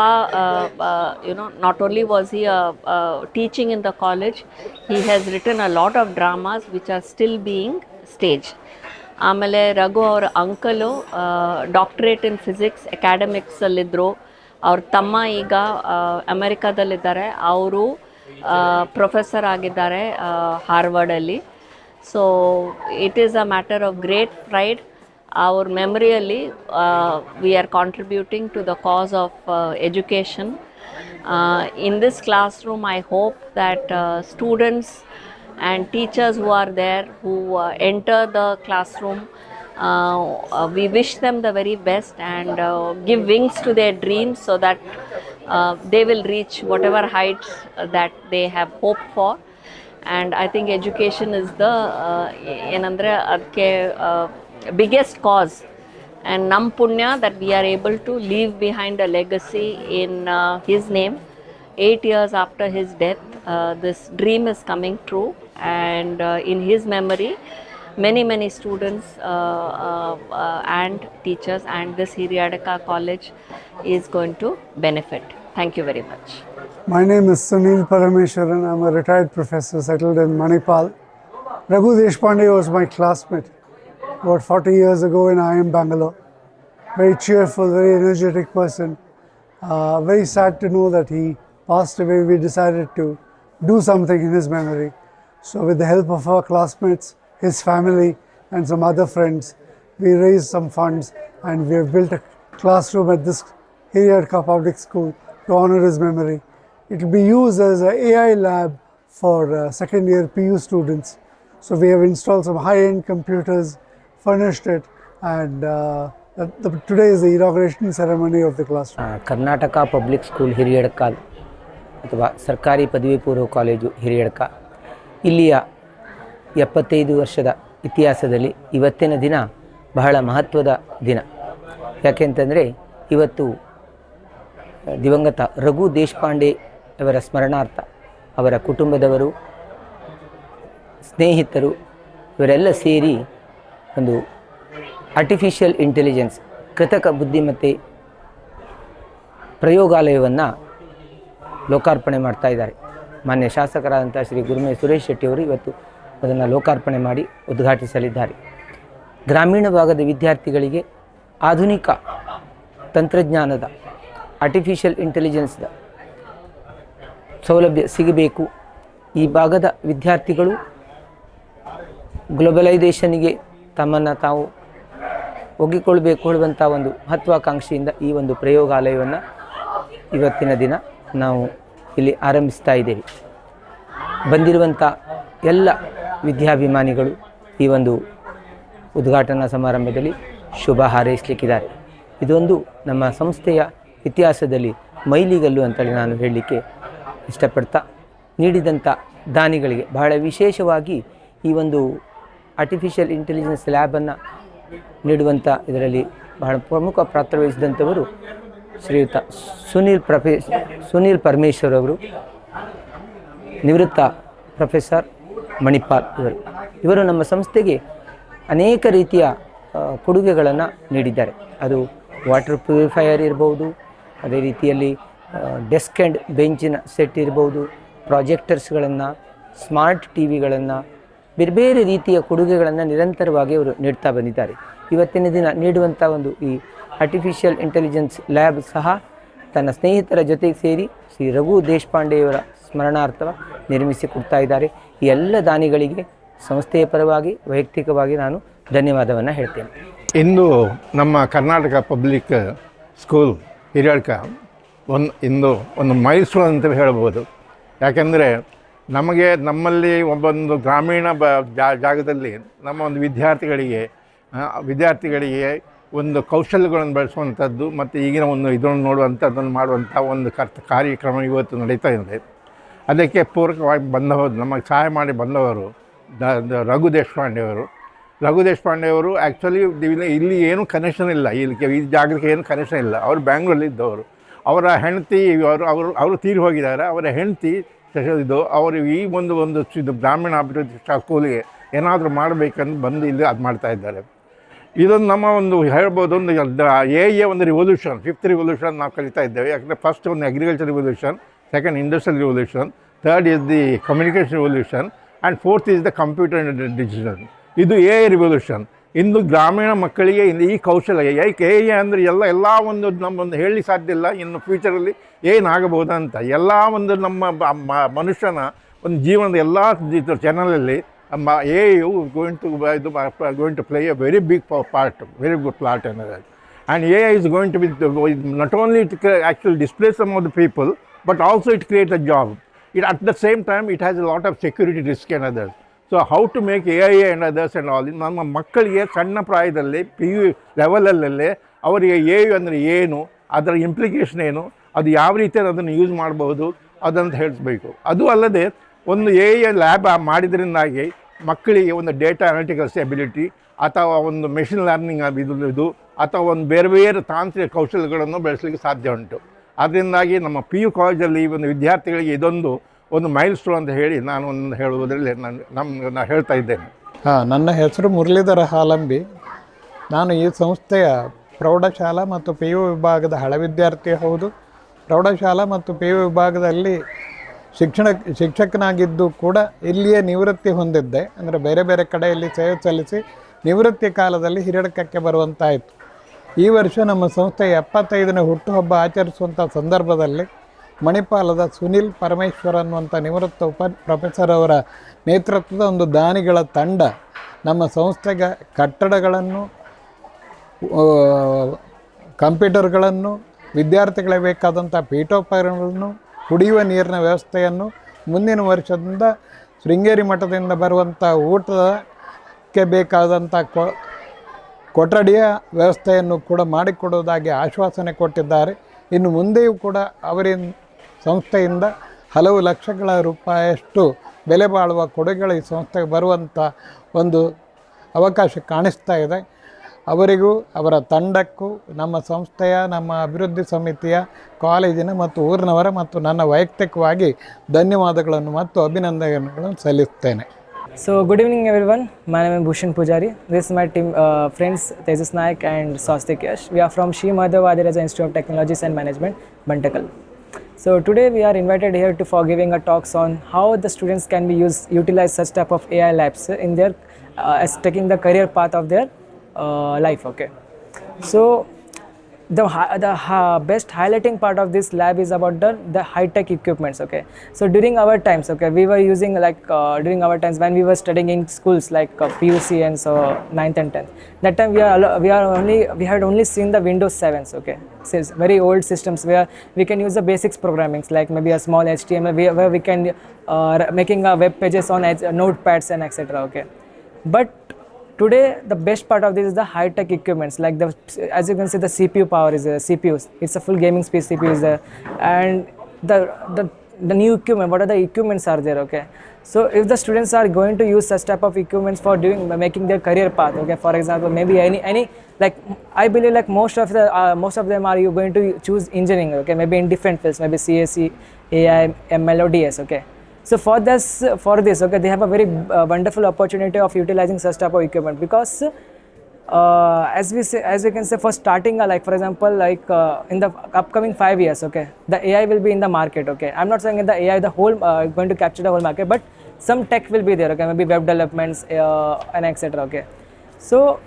not only was he teaching in the college, he has written a lot of dramas which are still being stage. ಆಮೇಲೆ ರಘು ಅವರ uncle doctorate ಇನ್ physics ಅಕಾಡೆಮಿಕ್ಸಲ್ಲಿದ್ದರು. ಅವ್ರ ತಮ್ಮ ಈಗ ಅಮೆರಿಕಾದಲ್ಲಿದ್ದಾರೆ. ಅವರು ಪ್ರೊಫೆಸರ್ ಆಗಿದ್ದಾರೆ ಹಾರ್ವರ್ಡಲ್ಲಿ. So it is a matter of great pride. ಅವ್ರ ಮೆಮರಿಯಲ್ಲಿ we are contributing to the cos of education. In this class room I hope that students and teachers who are there, who enter the classroom, we wish them the very best and give wings to their dreams so that they will reach whatever heights that they have hoped for. And I think education is the enandre adke biggest cause and nam punya that we are able to leave behind a legacy in his name. 8 years after his death, this dream is coming true, and in his memory many students and teachers and this Hiriyadka College is going to benefit. Thank you very much. My name is Sunil Parameswaran. I'm a retired professor settled in Manipal. Raghu Deshpande was my classmate about 40 years ago in IIM Bangalore. Very cheerful, very energetic person. Very sad to know that he passed away. We decided to do something in his memory. So with the help of our classmates, his family and some other friends, we raised some funds and we have built a classroom at this Hiriyadka Public School to honor his memory. It will be used as an AI lab for second year PU students. So we have installed some high-end computers, furnished it, and today is the inauguration ceremony of the classroom. Karnataka public school Hiriyadka ಅಥವಾ ಸರ್ಕಾರಿ ಪದವಿ ಪೂರ್ವ college Hiriyadka ಇಲ್ಲಿಯ 75 ವರ್ಷದ ಇತಿಹಾಸದಲ್ಲಿ ಇವತ್ತಿನ ದಿನ ಬಹಳ ಮಹತ್ವದ ದಿನ. ಯಾಕೆಂತಂದರೆ ಇವತ್ತು ದಿವಂಗತ ರಘು ದೇಶಪಾಂಡೆ ಅವರ ಸ್ಮರಣಾರ್ಥ ಅವರ ಕುಟುಂಬದವರು, ಸ್ನೇಹಿತರು ಇವರೆಲ್ಲ ಸೇರಿ ಒಂದು ಆರ್ಟಿಫಿಷಿಯಲ್ ಇಂಟೆಲಿಜೆನ್ಸ್ ಕೃತಕ ಬುದ್ಧಿಮತ್ತೆ ಪ್ರಯೋಗಾಲಯವನ್ನು ಲೋಕಾರ್ಪಣೆ ಮಾಡ್ತಾ ಇದ್ದಾರೆ. ಮಾನ್ಯ ಶಾಸಕರಾದಂಥ ಶ್ರೀ ಗುರುಮೆ ಸುರೇಶ್ ಶೆಟ್ಟಿಯವರು ಇವತ್ತು ಅದನ್ನು ಲೋಕಾರ್ಪಣೆ ಮಾಡಿ ಉದ್ಘಾಟಿಸಲಿದ್ದಾರೆ. ಗ್ರಾಮೀಣ ಭಾಗದ ವಿದ್ಯಾರ್ಥಿಗಳಿಗೆ ಆಧುನಿಕ ತಂತ್ರಜ್ಞಾನದ ಆರ್ಟಿಫಿಷಿಯಲ್ ಇಂಟೆಲಿಜೆನ್ಸ್ದ ಸೌಲಭ್ಯ ಸಿಗಬೇಕು. ಈ ಭಾಗದ ವಿದ್ಯಾರ್ಥಿಗಳು ಗ್ಲೋಬಲೈಸೇಷನ್ಗೆ ತಮ್ಮನ್ನು ತಾವು ಒಗ್ಗಿಕೊಳ್ಬೇಕು ಹೇಳುವಂಥ ಒಂದು ಮಹತ್ವಾಕಾಂಕ್ಷೆಯಿಂದ ಈ ಒಂದು ಪ್ರಯೋಗಾಲಯವನ್ನು ಇವತ್ತಿನ ದಿನ ನಾವು ಇಲ್ಲಿ ಆರಂಭಿಸ್ತಾ ಇದ್ದೇವೆ. ಬಂದಿರುವಂಥ ಎಲ್ಲ ವಿದ್ಯಾಭಿಮಾನಿಗಳು ಈ ಒಂದು ಉದ್ಘಾಟನಾ ಸಮಾರಂಭದಲ್ಲಿ ಶುಭ ಹಾರೈಸಲಿಕ್ಕಿದ್ದಾರೆ. ಇದೊಂದು ನಮ್ಮ ಸಂಸ್ಥೆಯ ಇತಿಹಾಸದಲ್ಲಿ ಮೈಲಿಗಲ್ಲು ಅಂತೇಳಿ ನಾನು ಹೇಳಲಿಕ್ಕೆ ಇಷ್ಟಪಡ್ತಾ, ನೀಡಿದಂಥ ದಾನಿಗಳಿಗೆ ಬಹಳ ವಿಶೇಷವಾಗಿ ಈ ಒಂದು ಆರ್ಟಿಫಿಷಿಯಲ್ ಇಂಟೆಲಿಜೆನ್ಸ್ ಲ್ಯಾಬನ್ನು ನೀಡುವಂಥ ಇದರಲ್ಲಿ ಬಹಳ ಪ್ರಮುಖ ಪಾತ್ರ ವಹಿಸಿದಂಥವರು ಶ್ರೀಯುತ ಸುನೀಲ್ ಪರಮೇಶ್ವರ್ ಅವರು, ನಿವೃತ್ತ ಪ್ರೊಫೆಸರ್ ಮಣಿಪಾಲ್ ಇವರು ನಮ್ಮ ಸಂಸ್ಥೆಗೆ ಅನೇಕ ರೀತಿಯ ಕೊಡುಗೆಗಳನ್ನು ನೀಡಿದ್ದಾರೆ. ಅದು ವಾಟರ್ ಪ್ಯೂರಿಫೈಯರ್ ಇರ್ಬೋದು, ಅದೇ ರೀತಿಯಲ್ಲಿ ಡೆಸ್ಕ್ ಆ್ಯಂಡ್ ಬೆಂಚಿನ ಸೆಟ್ ಇರ್ಬೋದು, ಪ್ರಾಜೆಕ್ಟರ್ಸ್ಗಳನ್ನು, ಸ್ಮಾರ್ಟ್ ಟಿ ವಿಗಳನ್ನು, ಬೇರೆ ಬೇರೆ ರೀತಿಯ ಕೊಡುಗೆಗಳನ್ನು ನಿರಂತರವಾಗಿ ಅವರು ನೀಡ್ತಾ ಬಂದಿದ್ದಾರೆ. ಇವತ್ತಿನ ದಿನ ನೀಡುವಂಥ ಒಂದು ಈ ಆರ್ಟಿಫಿಷಿಯಲ್ ಇಂಟೆಲಿಜೆನ್ಸ್ ಲ್ಯಾಬ್ ಸಹ ತನ್ನ ಸ್ನೇಹಿತರ ಜೊತೆಗೆ ಸೇರಿ ಶ್ರೀ ರಘು ದೇಶಪಾಂಡೆಯವರ ಸ್ಮರಣಾರ್ಥವ ನಿರ್ಮಿಸಿಕೊಡ್ತಾ ಇದ್ದಾರೆ. ಈ ಎಲ್ಲ ದಾನಿಗಳಿಗೆ ಸಂಸ್ಥೆಯ ಪರವಾಗಿ ವೈಯಕ್ತಿಕವಾಗಿ ನಾನು ಧನ್ಯವಾದವನ್ನು ಹೇಳ್ತೇನೆ. ಇಂದು ನಮ್ಮ ಕರ್ನಾಟಕ ಪಬ್ಲಿಕ್ ಸ್ಕೂಲ್ ಹಿರಿಯಡ್ಕ ಇಂದು ಒಂದು ಮೈಲ್ಸ್ಟೋನ್ ಅಂತ ಹೇಳ್ಬೋದು. ಯಾಕೆಂದರೆ ನಮ್ಮಲ್ಲಿ ಒಬ್ಬೊಂದು ಗ್ರಾಮೀಣ ಜಾಗದಲ್ಲಿ ನಮ್ಮ ಒಂದು ವಿದ್ಯಾರ್ಥಿಗಳಿಗೆ ಒಂದು ಕೌಶಲ್ಯಗಳನ್ನು ಬೆಳೆಸುವಂಥದ್ದು ಮತ್ತು ಈಗಿನ ಒಂದು ಇದನ್ನು ನೋಡುವಂಥದ್ದನ್ನು ಮಾಡುವಂಥ ಒಂದು ಕಾರ್ಯಕ್ರಮ ಇವತ್ತು ನಡೀತಾ ಇದೆ. ಅದಕ್ಕೆ ಪೂರಕವಾಗಿ ಬಂದವರು, ನಮಗೆ ಸಹಾಯ ಮಾಡಿ ಬಂದವರು ರಘು ದೇಶಪಾಂಡೆಯವರು ಆ್ಯಕ್ಚುಲಿ ಇಲ್ಲಿ ಏನೂ ಕನೆಕ್ಷನ್ ಇಲ್ಲ, ಈ ಜಾಗಕ್ಕೆ ಏನು ಕನೆಕ್ಷನ್ ಇಲ್ಲ. ಅವರು ಬ್ಯಾಂಗ್ಳೂರಲ್ಲಿ ಇದ್ದವರು. ಅವರ ಹೆಂಡತಿ ಅವರು ತೀರಿ ಹೋಗಿದ್ದಾರೆ. ಅವರ ಹೆಂಡತಿ ಅವರು ಈ ಇದು ಗ್ರಾಮೀಣ ಅಭಿವೃದ್ಧಿ ಸ್ಕೂಲಿಗೆ ಏನಾದರೂ ಮಾಡಬೇಕಂತ ಬಂದು ಇಲ್ಲಿ ಅದು ಮಾಡ್ತಾಯಿದ್ದಾರೆ. ಇದೊಂದು ನಮ್ಮ ಒಂದು ಹೇಳ್ಬೋದು, ಒಂದು ಒಂದು ರಿವಲ್ಯೂಷನ್, 5th ರಿವಲ್ಯೂಷನ್ ನಾವು ಕಲಿತಾ ಇದ್ದೇವೆ. ಯಾಕಂದರೆ ಫಸ್ಟ್ ಒಂದು agriculture revolution, second industrial revolution, third is the communication revolution and fourth is the computer and digital. ಇದು AI ರಿವಲ್ಯೂಷನ್. ಇಂದು ಗ್ರಾಮೀಣ ಮಕ್ಕಳಿಗೆ ಈ ಕೌಶಲ್ಯ AI ಅಂದರೆ ಎಲ್ಲ ಒಂದು ನಮ್ಮೊಂದು ಹೇಳಲಿಕ್ಕೆ ಸಾಧ್ಯ ಇಲ್ಲ ಇನ್ನು ಫ್ಯೂಚರಲ್ಲಿ ಏನಾಗಬಹುದಂತ. ಎಲ್ಲ ಒಂದು ನಮ್ಮ ಮನುಷ್ಯನ ಒಂದು ಜೀವನದ ಎಲ್ಲ ಚಾನಲಲ್ಲಿ AI going to play a very big part, very good part ಅನ್ನೋದು. And AI is going to be not only to actually displace some of the people, but also it creates a job. At the same time, it has a lot of security risk and others. So how to make AI and others and all, ನಮ್ಮ ಮಕ್ಕಳಿಗೆ ಸಣ್ಣ ಪ್ರಾಯದಲ್ಲಿ PU ಲೆವೆಲಲ್ಲೇ ಅವರಿಗೆ AI ಅಂದರೆ ಏನು, ಅದರ implication ಏನು, ಅದು ಯಾವ ರೀತಿ ಅದನ್ನು ಯೂಸ್ ಮಾಡಬಹುದು ಅದಂತ ಹೇಳಿಸ್ಬೇಕು. ಅದು ಅಲ್ಲದೆ ಒಂದು AI ಲ್ಯಾಬ್ ಮಾಡಿದ್ರಿಂದಾಗಿ ಮಕ್ಕಳಿಗೆ ಒಂದು ಡೇಟಾ ಅನಾಲಿಟಿಕಲ್ಸ್ ಎಬಿಲಿಟಿ ಅಥವಾ ಒಂದು ಮೆಷಿನ್ ಲರ್ನಿಂಗ್ ಇದು ಅಥವಾ ಒಂದು ಬೇರೆ ಬೇರೆ ತಾಂತ್ರಿಕ ಕೌಶಲ್ಯಗಳನ್ನು ಬೆಳೆಸಲಿಕ್ಕೆ ಸಾಧ್ಯ ಉಂಟು. ಅದರಿಂದಾಗಿ ನಮ್ಮ PU ಕಾಲೇಜಲ್ಲಿ ಈ ಒಂದು ವಿದ್ಯಾರ್ಥಿಗಳಿಗೆ ಇದೊಂದು ಮೈಲ್ ಸ್ಟೋನ್ ಅಂತ ಹೇಳಿ ನಾನು ಒಂದು ಹೇಳುವುದರಲ್ಲಿ ನಾನು ಹೇಳ್ತಾ ಇದ್ದೇನೆ. ನನ್ನ ಹೆಸರು ಮುರಳೀಧರ ಹಾಲಂಬಿ. ನಾನು ಈ ಸಂಸ್ಥೆಯ ಪ್ರೌಢಶಾಲಾ ಮತ್ತು PU ವಿಭಾಗದ ಹಳೆ ವಿದ್ಯಾರ್ಥಿ ಹೌದು. ಪ್ರೌಢಶಾಲಾ ಮತ್ತು PU ವಿಭಾಗದಲ್ಲಿ ಶಿಕ್ಷಕನಾಗಿದ್ದು ಕೂಡ ಇಲ್ಲಿಯೇ ನಿವೃತ್ತಿ ಹೊಂದಿದ್ದೆ. ಅಂದರೆ ಬೇರೆ ಬೇರೆ ಕಡೆಯಲ್ಲಿ ಸೇವೆ ಸಲ್ಲಿಸಿ ನಿವೃತ್ತಿ ಕಾಲದಲ್ಲಿ ಹಿರಿಯಡ್ಕಕ್ಕೆ ಬರುವಂತಾಯಿತು. ಈ ವರ್ಷ ನಮ್ಮ ಸಂಸ್ಥೆಯ 75ನೇ ಹುಟ್ಟುಹಬ್ಬ ಆಚರಿಸುವಂಥ ಸಂದರ್ಭದಲ್ಲಿ ಮಣಿಪಾಲದ ಸುನೀಲ್ ಪರಮೇಶ್ವರ್ ಅನ್ನುವಂಥ ನಿವೃತ್ತ ಪ್ರೊಫೆಸರ್ ಅವರ ನೇತೃತ್ವದ ಒಂದು ದಾನಿಗಳ ತಂಡ ನಮ್ಮ ಸಂಸ್ಥೆಗೆ ಕಟ್ಟಡಗಳನ್ನು, ಕಂಪ್ಯೂಟರ್ಗಳನ್ನು, ವಿದ್ಯಾರ್ಥಿಗಳಿಗೆ ಬೇಕಾದಂಥ ಪೀಠೋಪಕರಣಗಳನ್ನು, ಕುಡಿಯುವ ನೀರಿನ ವ್ಯವಸ್ಥೆಯನ್ನು, ಮುಂದಿನ ವರ್ಷದಿಂದ ಶೃಂಗೇರಿ ಮಠದಿಂದ ಬರುವಂಥ ಊಟಕ್ಕೆ ಬೇಕಾದಂಥ ಕೊಠಡಿಯ ವ್ಯವಸ್ಥೆಯನ್ನು ಕೂಡ ಮಾಡಿಕೊಡುವುದಾಗಿ ಆಶ್ವಾಸನೆ ಕೊಟ್ಟಿದ್ದಾರೆ. ಇನ್ನು ಮುಂದೆಯೂ ಕೂಡ ಅವರಿಂದ ಸಂಸ್ಥೆಯಿಂದ ಹಲವು ಲಕ್ಷಗಳ ರೂಪಾಯಿಯಷ್ಟು ಬೆಲೆ ಬಾಳುವ ಕೊಡುಗೆಗಳು ಈ ಸಂಸ್ಥೆಗೆ ಬರುವಂಥ ಒಂದು ಅವಕಾಶ ಕಾಣಿಸ್ತಾ ಇದೆ. ಅವರಿಗೂ ಅವರ ತಂಡಕ್ಕೂ ನಮ್ಮ ಸಂಸ್ಥೆಯ, ನಮ್ಮ ಅಭಿವೃದ್ಧಿ ಸಮಿತಿಯ, ಕಾಲೇಜಿನ ಮತ್ತು ಊರಿನವರ ಮತ್ತು ನನ್ನ ವೈಯಕ್ತಿಕವಾಗಿ ಧನ್ಯವಾದಗಳನ್ನು ಮತ್ತು ಅಭಿನಂದನೆಗಳನ್ನು ಸಲ್ಲಿಸುತ್ತೇನೆ. So good evening everyone, my name is Bhushan Pujari. This is my team friends Tejas Naik and Swastik Yash. We are from Shri Madhavadiraja Institute of Technologies and Management, Bantakal. So today we are invited here for giving a talks on how the students can be utilize such type of AI labs in their as taking the career path of their life. Okay, so best highlighting part of this lab is about the high-tech equipments. Okay, so during our times, okay, we were using during our times when we were studying in schools like PUC and so 9th and 10th. That time we had only seen the Windows 7s. Okay, so it's very old systems where we can use the basics programmings like maybe a small HTML where we can making web pages on notepads and etc. Okay, but today, the best part of this is the high-tech equipments. Like as you can see, the CPU power is there. CPUs. It's a full gaming space. CPU is there, and the new equipment. What are the equipments are there? Okay, so if the students are going to use such type of equipments for making their career path. Okay, for example, maybe any like I believe like most of them are you going to choose engineering. Okay, maybe in different fields, maybe CSE, AI, ML, or DS. Okay. So for this, okay, they have a very wonderful opportunity of utilizing such type of equipment because, as we can say, for starting, like for example, like in the upcoming 5 years, okay, the AI will be in the market. Okay, I'm not saying that the AI, the whole going to capture the whole market, but some tech will be there. Okay, maybe web developments and etc. Okay, so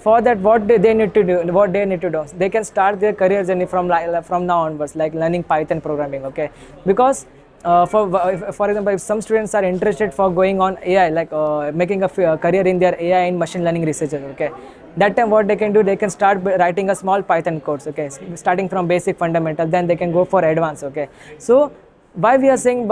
for that, what they need to do, they can start their career journey from now onwards, like learning Python programming. Okay, because for example, if some students are interested for going on AI, like making a career in their AI and machine learning research, okay, that time what they can do, they can start writing a small Python codes, okay, starting from basic fundamental, then they can go for advanced, okay. So why we are saying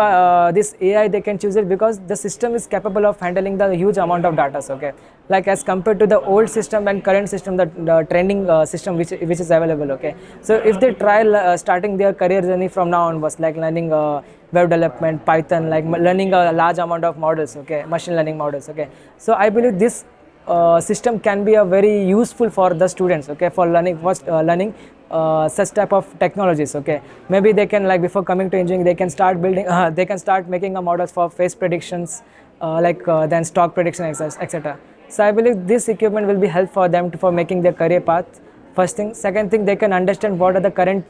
this AI they can choose it, because the system is capable of handling the huge amount of data, okay, like as compared to the old system and current system, the trending system which is available, okay. So if they try starting their career journey from now onwards, like learning web development, Python, like learning a large amount of models, okay, machine learning models, okay. So I believe this system can be a very useful for the students, okay, for learning such type of technologies, okay. Maybe they can, like before coming to engineering, they can start building, they can start making a models for face predictions, then stock prediction, etc. So I believe this equipment will be helpful for them for making their career path. First thing. Second thing, they can understand what are the current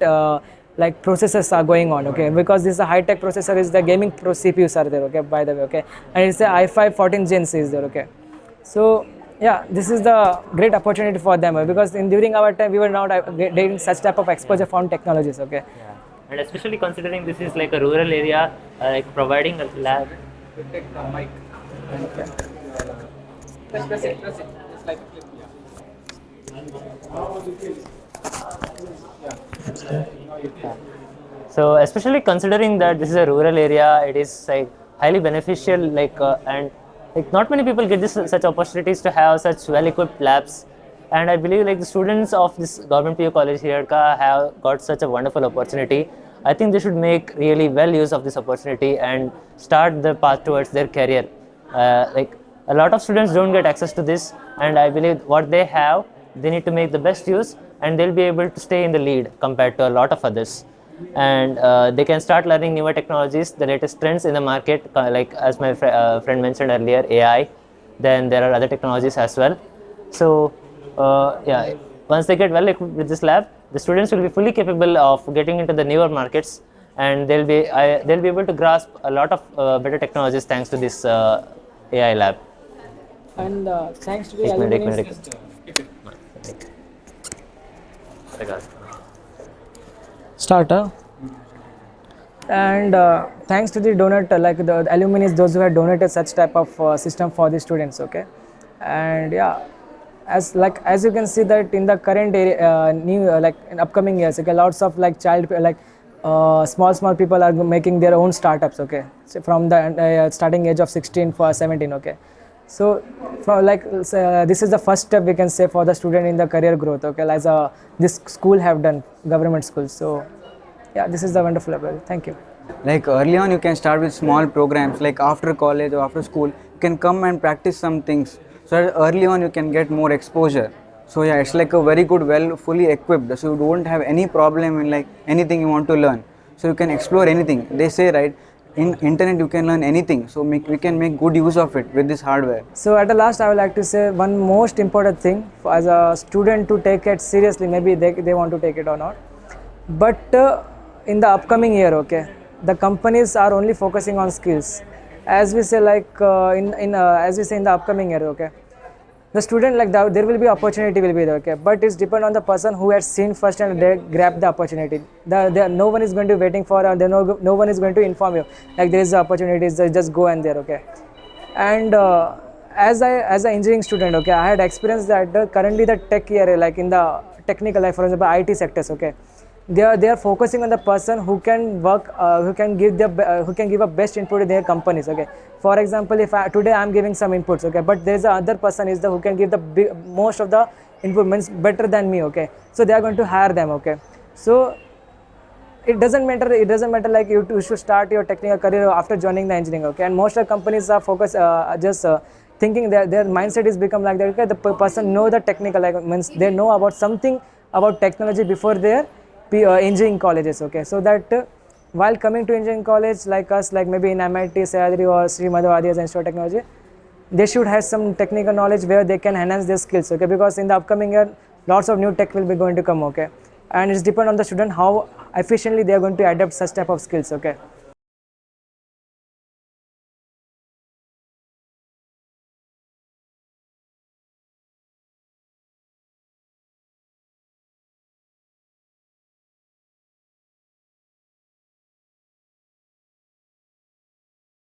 like processors are going on, okay, because this is a high-tech processor, is the gaming CPUs are there, okay, by the way, okay, and it's the i5 14 Gen C is there, okay. So yeah, this is the great opportunity for them, because during our time we were not getting such type of exposure from technologies, okay. Yeah. And especially considering this is like a rural area, like providing a lab. Take the mic. Press it. It's like a clip. So especially considering that this is a rural area, it is like highly beneficial, and like not many people get such opportunities to have such well-equipped labs. And I believe like the students of this government PU college here have got such a wonderful opportunity. I think they should make really well use of this opportunity and start the path towards their career. Like a lot of students don't get access to this, and I believe what they have, they need to make the best use, and they'll be able to stay in the lead compared to a lot of others. And they can start learning newer technologies, the latest trends in the market, like as my friend mentioned earlier, AI. Then there are other technologies as well. So yeah, once they get well equipped with this lab, the students will be fully capable of getting into the newer markets, and they'll be able to grasp a lot of better technologies thanks to this AI lab. And thanks to the alumni. Starter. And thanks to the donor, like the alumni, those who have donated such type of system for the students, okay. And yeah, as you can see that in the current area, like in upcoming years, okay, lots of like small people are making their own startups, okay, so from the starting age of 16 for 17, okay. So for this is the first step we can say for the student in the career growth, okay, as this school have done, government schools. So yeah, this is the wonderful ability. Thank you. Like early on you can start with small programs, like after college or after school you can come and practice some things, so that early on you can get more exposure. So yeah, it's like a very good, fully equipped, so you don't have any problem in like anything you want to learn, so you can explore anything. They say, right, in internet you can learn anything, so we can make good use of it with this hardware. So at the last I would like to say one most important thing for as a student to take it seriously, maybe they want to take it or not, but in the upcoming year, okay, the companies are only focusing on skills. As we say, like as we say in the upcoming year, okay, the student like that, there will be opportunity will be there, okay, but it's depend on the person who has seen first and they grab the opportunity. No one is going to waiting for, or no one is going to inform you like there is the opportunities, just go and there, okay. And as an engineering student, okay, I had experienced that currently the tech area, like in the technical, like for example IT sectors, okay, they are focusing on the person who can work, who can give a best input in their companies, okay. For example, if today I am giving some inputs, okay, but there is a other person who can give the most of the improvements better than me, okay, so they are going to hire them, okay. So it doesn't matter like you should start your technical career after joining the engineering, okay. And most of the companies are focused thinking that their mindset is become like that, okay, the person know the technical, like means they know about something about technology before their engineering colleges, okay. So that while coming to engineering college like us, like maybe in MIT, Sahyadri or Sri Madhav Adhiraj Institute of Technology, they should have some technical knowledge where they can enhance their skills, okay, because in the upcoming year lots of new tech will be going to come, okay, and it's depend on the student how efficiently they are going to adapt such type of skills, okay.